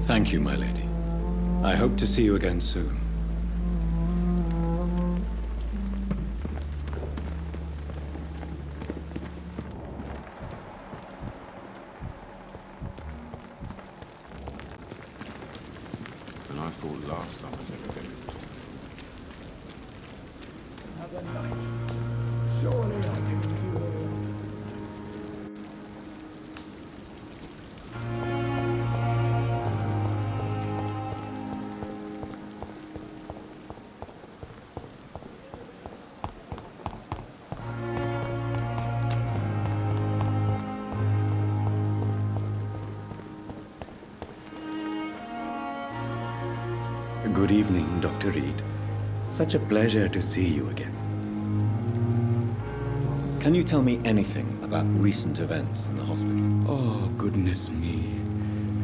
Thank you, my lady. I hope to see you again soon. And I thought last time I was ever going to... Another night. Surely I can endure. Good evening, Dr. Reed. Such a pleasure to see you again. Can you tell me anything about recent events in the hospital? Oh, goodness me.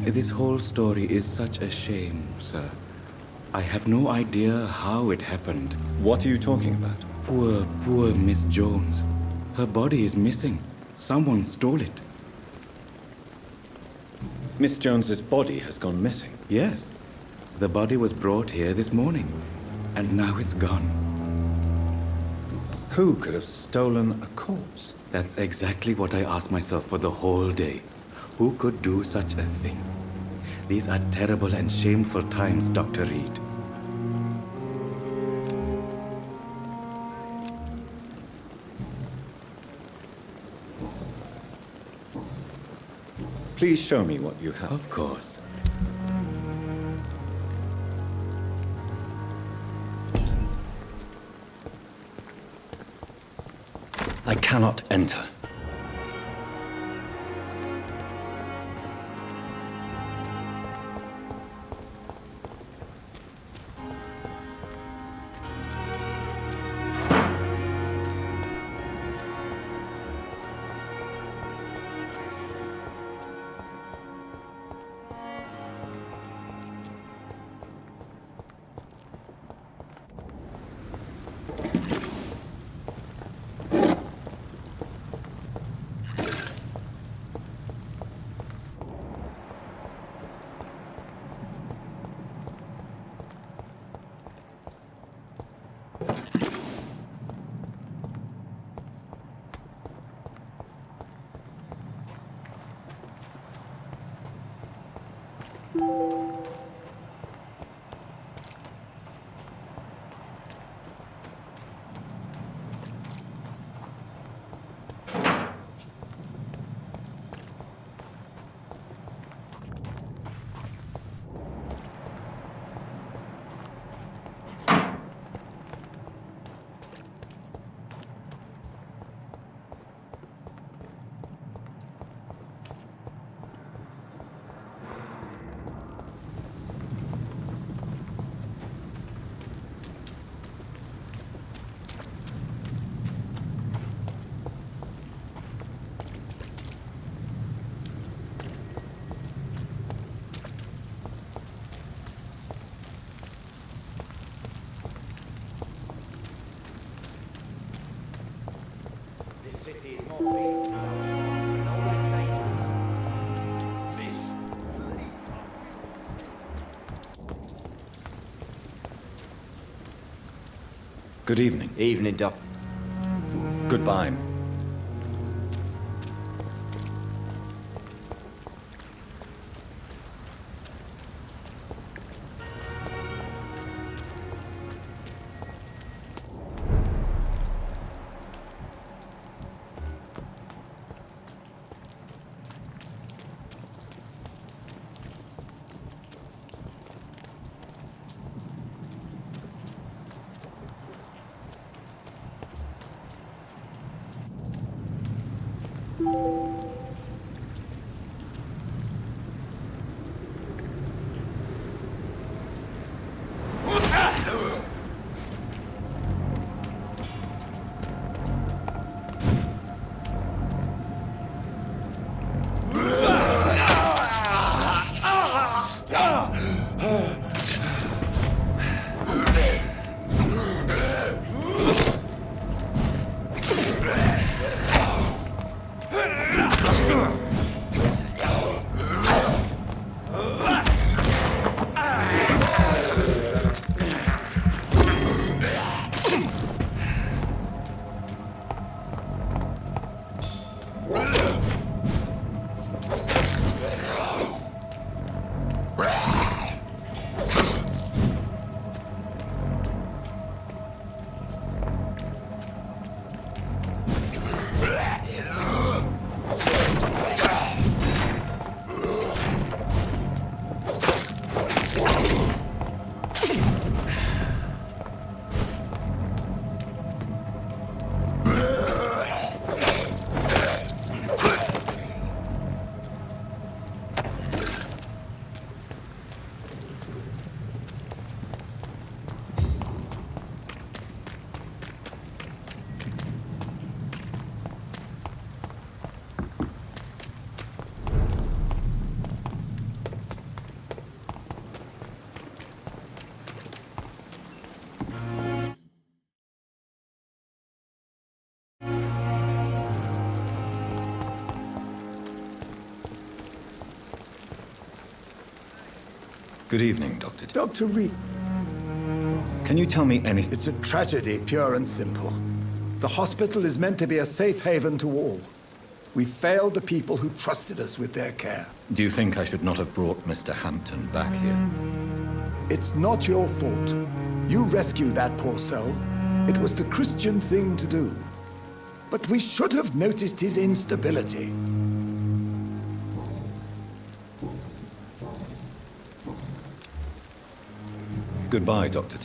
This whole story is such a shame, sir. I have no idea how it happened. What are you talking about? Poor Miss Jones. Her body is missing. Someone stole it. Miss Jones's body has gone missing? Yes. The body was brought here this morning, and now it's gone. Who could have stolen a corpse? That's exactly what I asked myself for the whole day. Who could do such a thing? These are terrible and shameful times, Dr. Reed. Please show me what you have. Of course. I cannot enter. City is more peaceful and no less dangerous. This. Good evening. Evening, Doc. Goodbye. Good evening, Dr. Dr. Reed. Can you tell me anything? It's a tragedy, pure and simple. The hospital is meant to be a safe haven to all. We failed the people who trusted us with their care. Do you think I should not have brought Mr. Hampton back here? It's not your fault. You rescued that poor soul. It was the Christian thing to do. But we should have noticed his instability. Goodbye, Dr.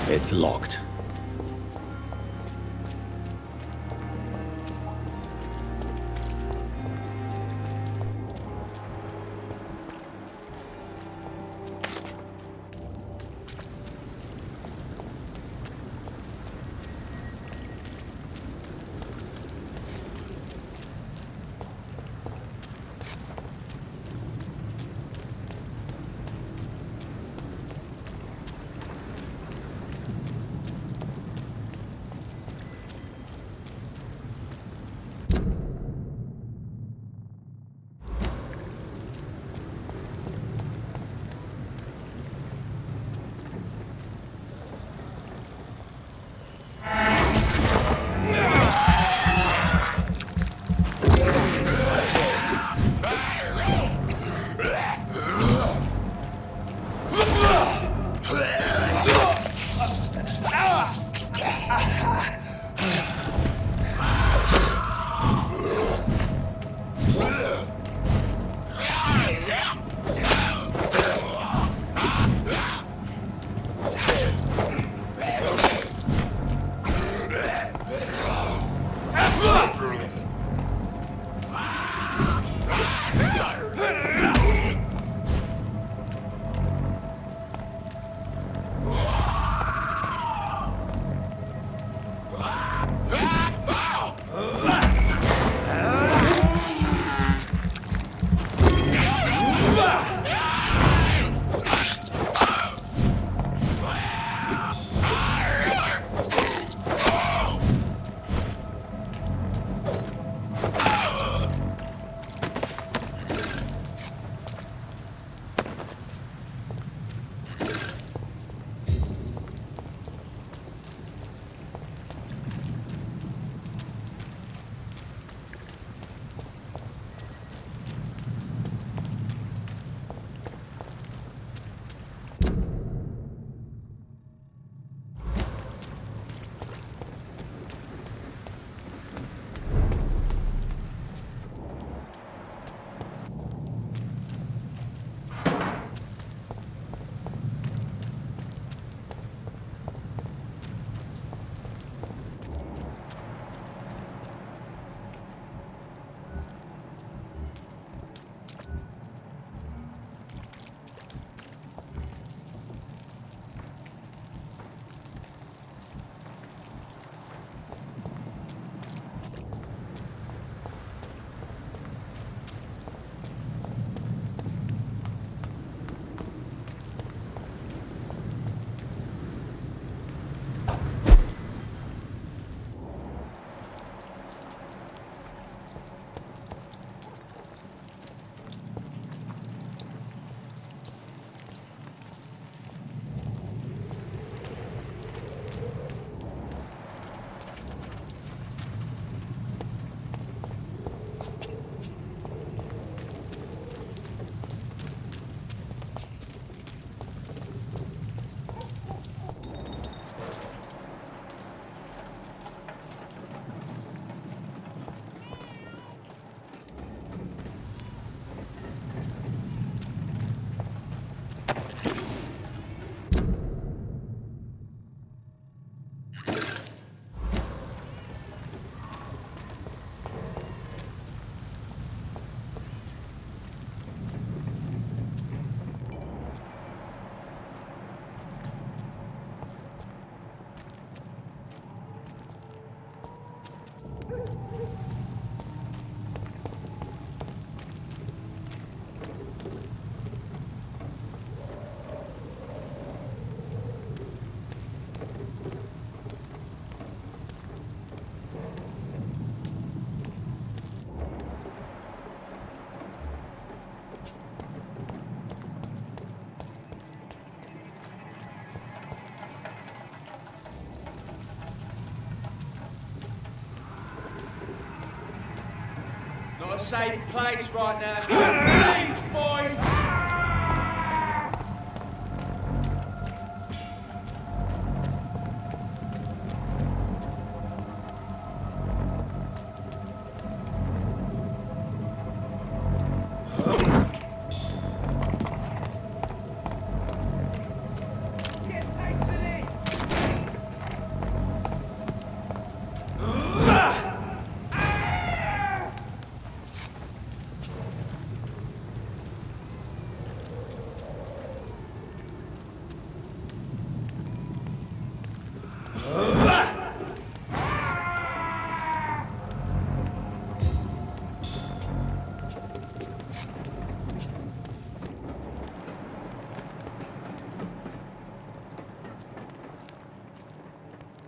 It's locked. a safe place right now. Please, boys!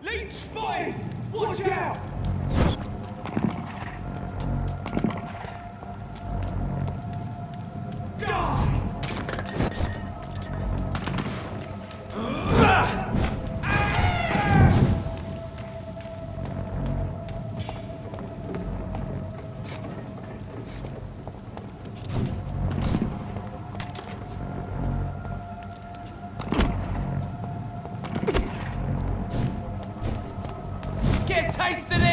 Leech spotted! Watch out! Get a taste of this!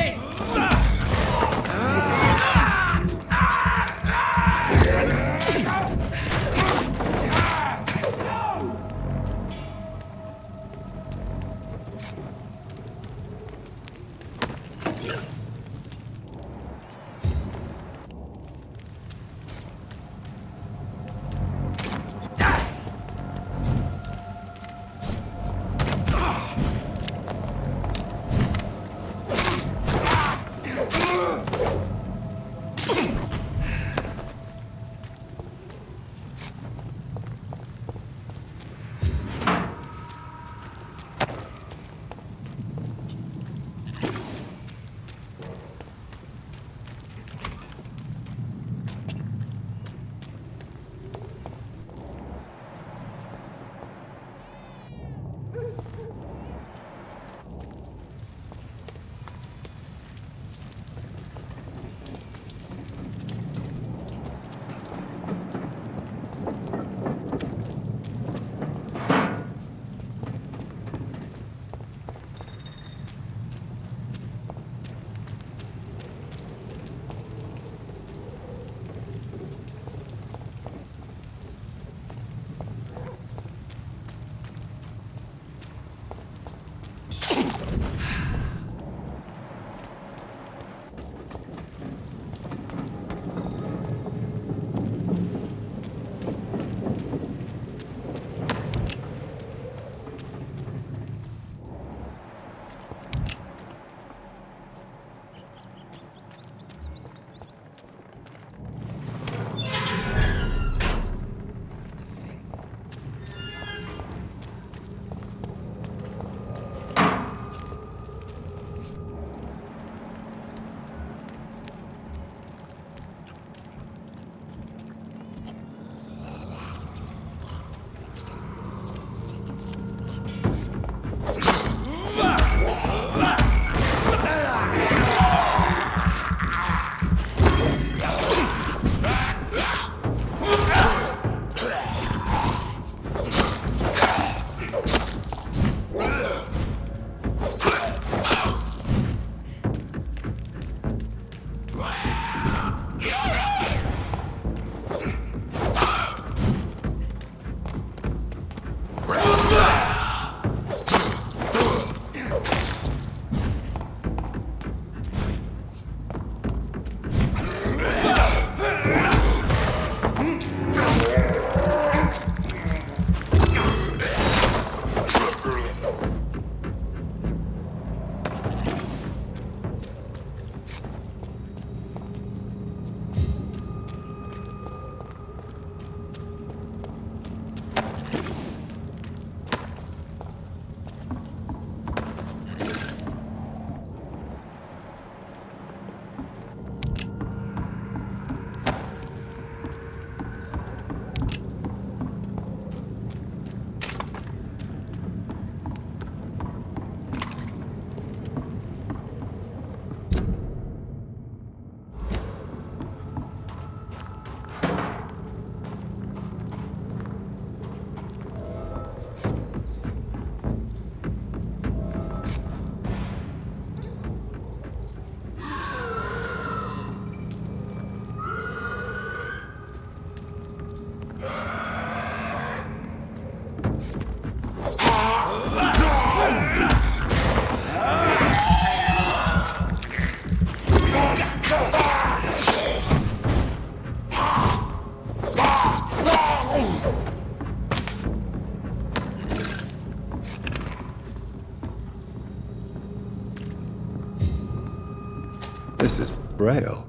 Braille.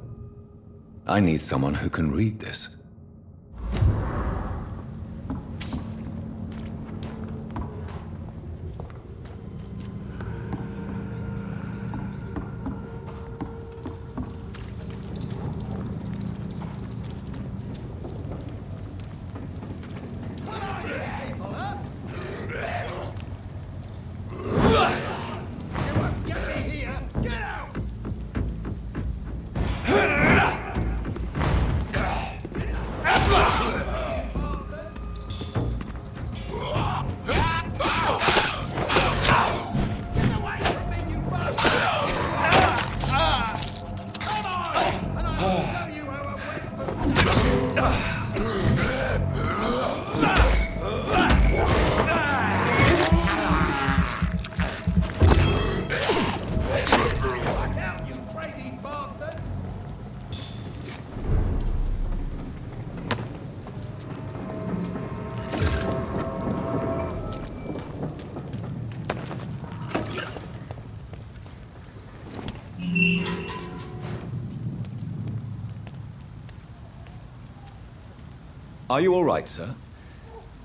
I need someone who can read this. Are you all right, sir?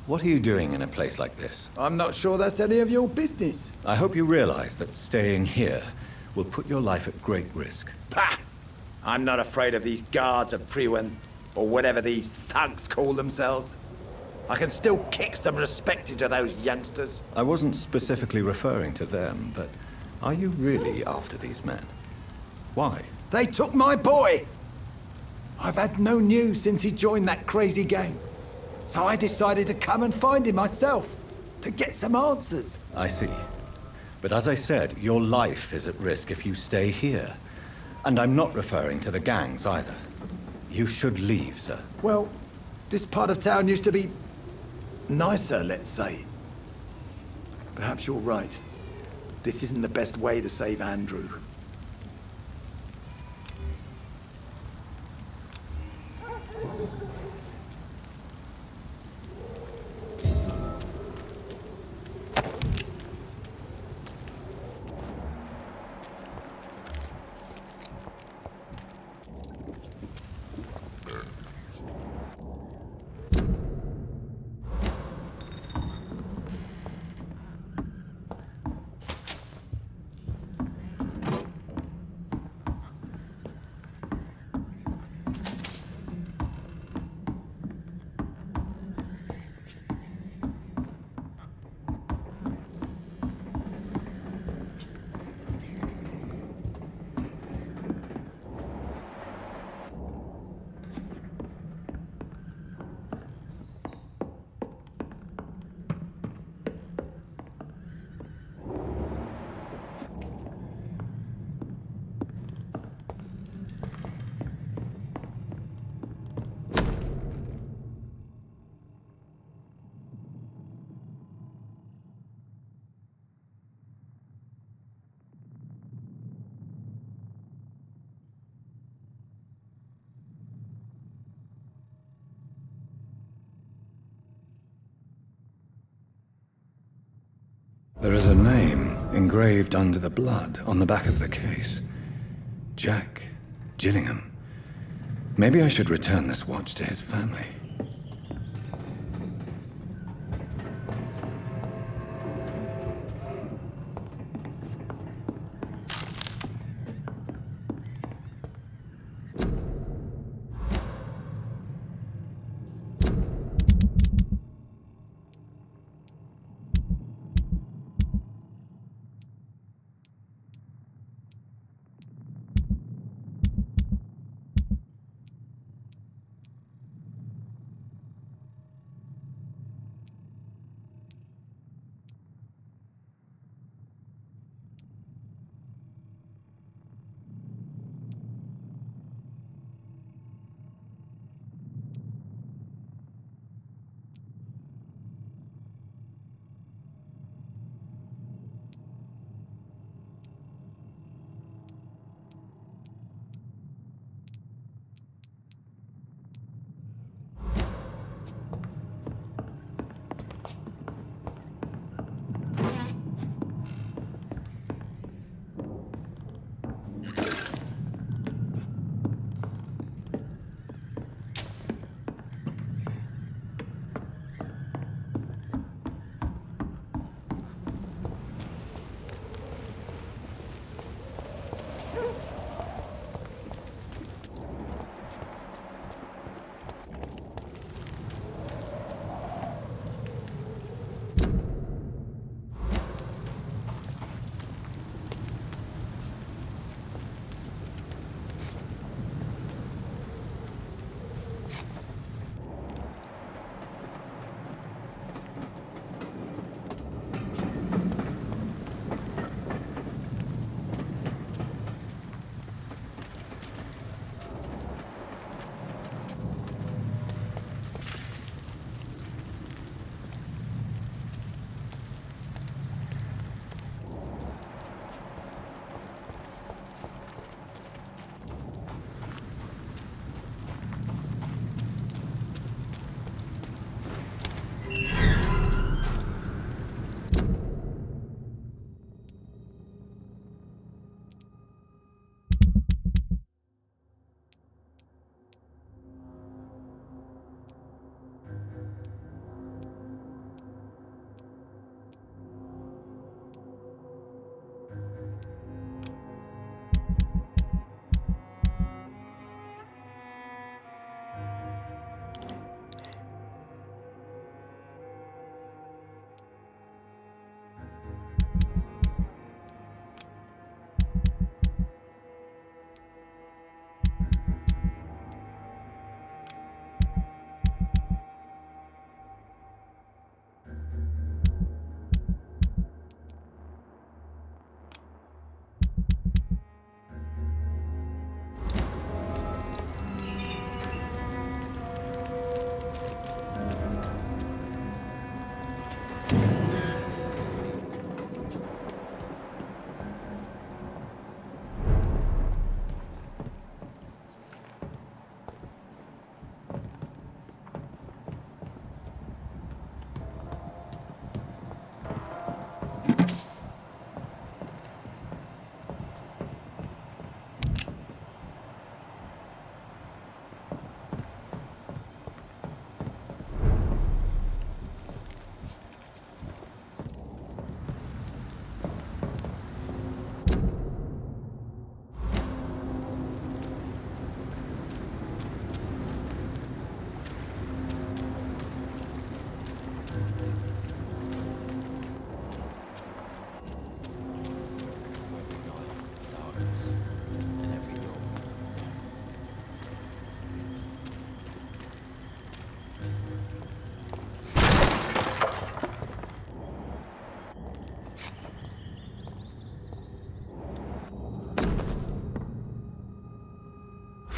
What are you doing in a place like this? I'm not sure that's any of your business. I hope you realize that staying here will put your life at great risk. Pah! I'm not afraid of these guards of Priwen, or whatever these thugs call themselves. I can still kick some respect into those youngsters. I wasn't specifically referring to them, but are you really after these men? Why? They took my boy! I've had no news since he joined that crazy gang. So I decided to come and find him myself, to get some answers. I see. But as I said, your life is at risk if you stay here. And I'm not referring to the gangs either. You should leave, sir. Well, this part of town used to be nicer, let's say. Perhaps you're right. This isn't the best way to save Andrew. There is a name engraved under the blood on the back of the case. Jack Gillingham. Maybe I should return this watch to his family.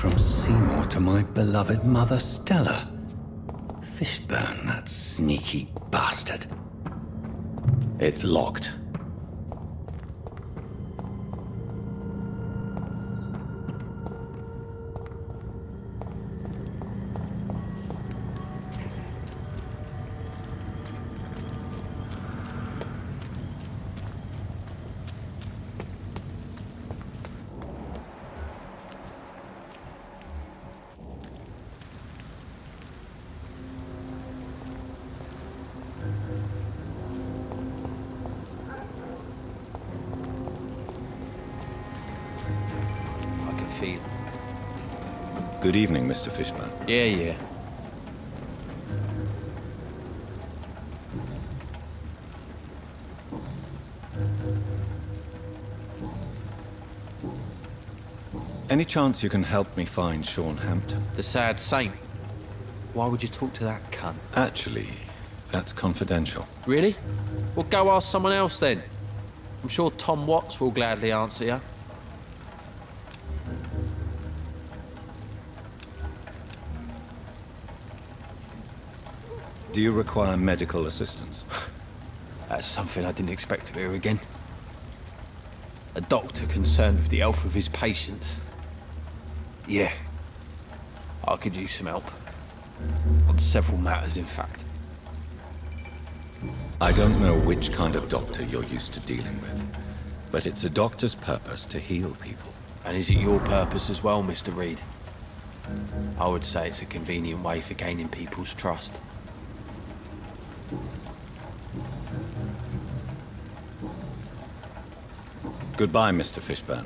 From Seymour to my beloved mother Stella. Fishburne, that sneaky bastard. It's locked. Good evening, Mr. Fishburne. Yeah. Any chance you can help me find Sean Hampton? The sad saint. Why would you talk to that cunt? Actually, that's confidential. Really? Well, go ask someone else then. I'm sure Tom Watts will gladly answer you. Do you require medical assistance? That's something I didn't expect to hear again. A doctor concerned with the health of his patients. Yeah. I could use some help. On several matters, in fact. I don't know which kind of doctor you're used to dealing with, but it's a doctor's purpose to heal people. And is it your purpose as well, Mr. Reed? I would say it's a convenient way for gaining people's trust. Goodbye, Mr. Fishburne.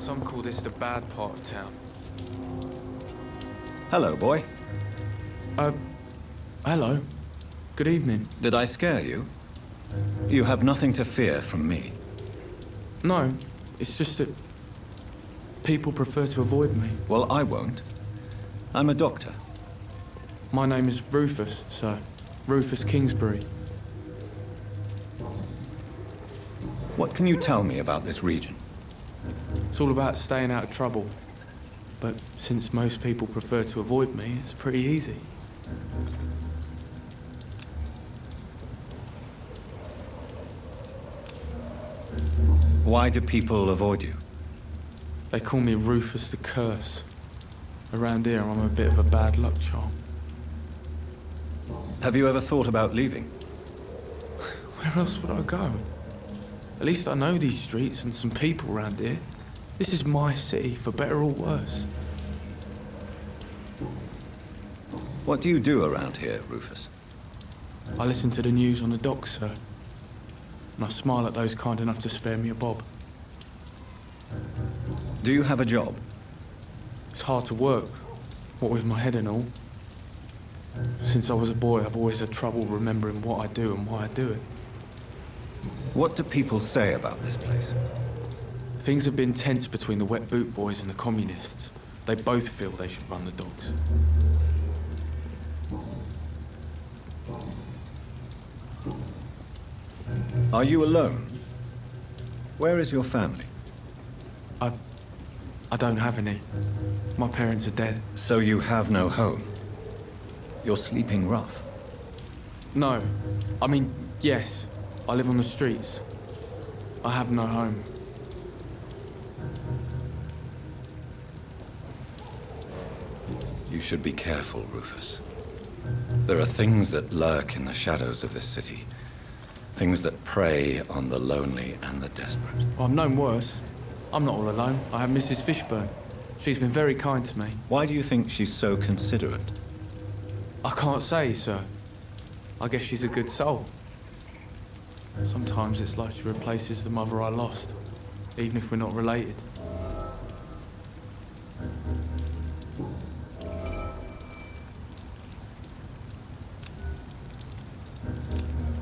Some call this the bad part of town. Hello, boy. Hello. Good evening. Did I scare you? You have nothing to fear from me. No, it's just that people prefer to avoid me. Well, I won't. I'm a doctor. My name is Rufus, sir. Rufus Kingsbury. What can you tell me about this region? It's all about staying out of trouble. But since most people prefer to avoid me, it's pretty easy. Why do people avoid you? They call me Rufus the Curse. Around here, I'm a bit of a bad luck charm. Have you ever thought about leaving? Where else would I go? At least I know these streets and some people around here. This is my city, for better or worse. What do you do around here, Rufus? I listen to the news on the docks, sir. And I smile at those kind enough to spare me a bob. Do you have a job? It's hard to work, what with my head and all. Since I was a boy, I've always had trouble remembering what I do and why I do it. What do people say about this place? Things have been tense between the wet boot boys and the communists. They both feel they should run the docks. Are you alone? Where is your family? I don't have any. My parents are dead. So you have no home? You're sleeping rough? No. I mean, yes. I live on the streets. I have no home. You should be careful, Rufus. There are things that lurk in the shadows of this city. Things that prey on the lonely and the desperate. Well, I've known worse. I'm not all alone. I have Mrs. Fishburne. She's been very kind to me. Why do you think she's so considerate? I can't say, sir. I guess she's a good soul. Sometimes it's like she replaces the mother I lost, even if we're not related.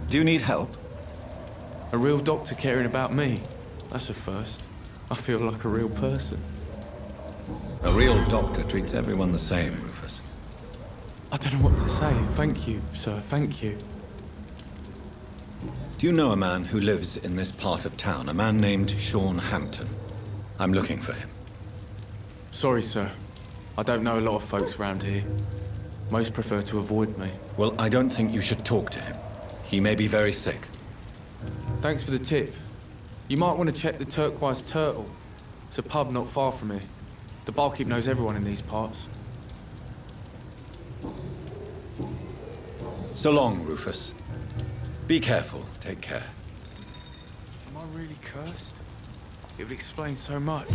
Do you need help? A real doctor caring about me. That's a first. I feel like a real person. A real doctor treats everyone the same, Rufus. I don't know what to say. Thank you, sir. Thank you. Do you know a man who lives in this part of town? A man named Sean Hampton. I'm looking for him. Sorry, sir. I don't know a lot of folks around here. Most prefer to avoid me. Well, I don't think you should talk to him. He may be very sick. Thanks for the tip. You might want to check the Turquoise Turtle. It's a pub not far from here. The barkeep knows everyone in these parts. So long, Rufus. Be careful. Take care. Am I really cursed? It would explain so much.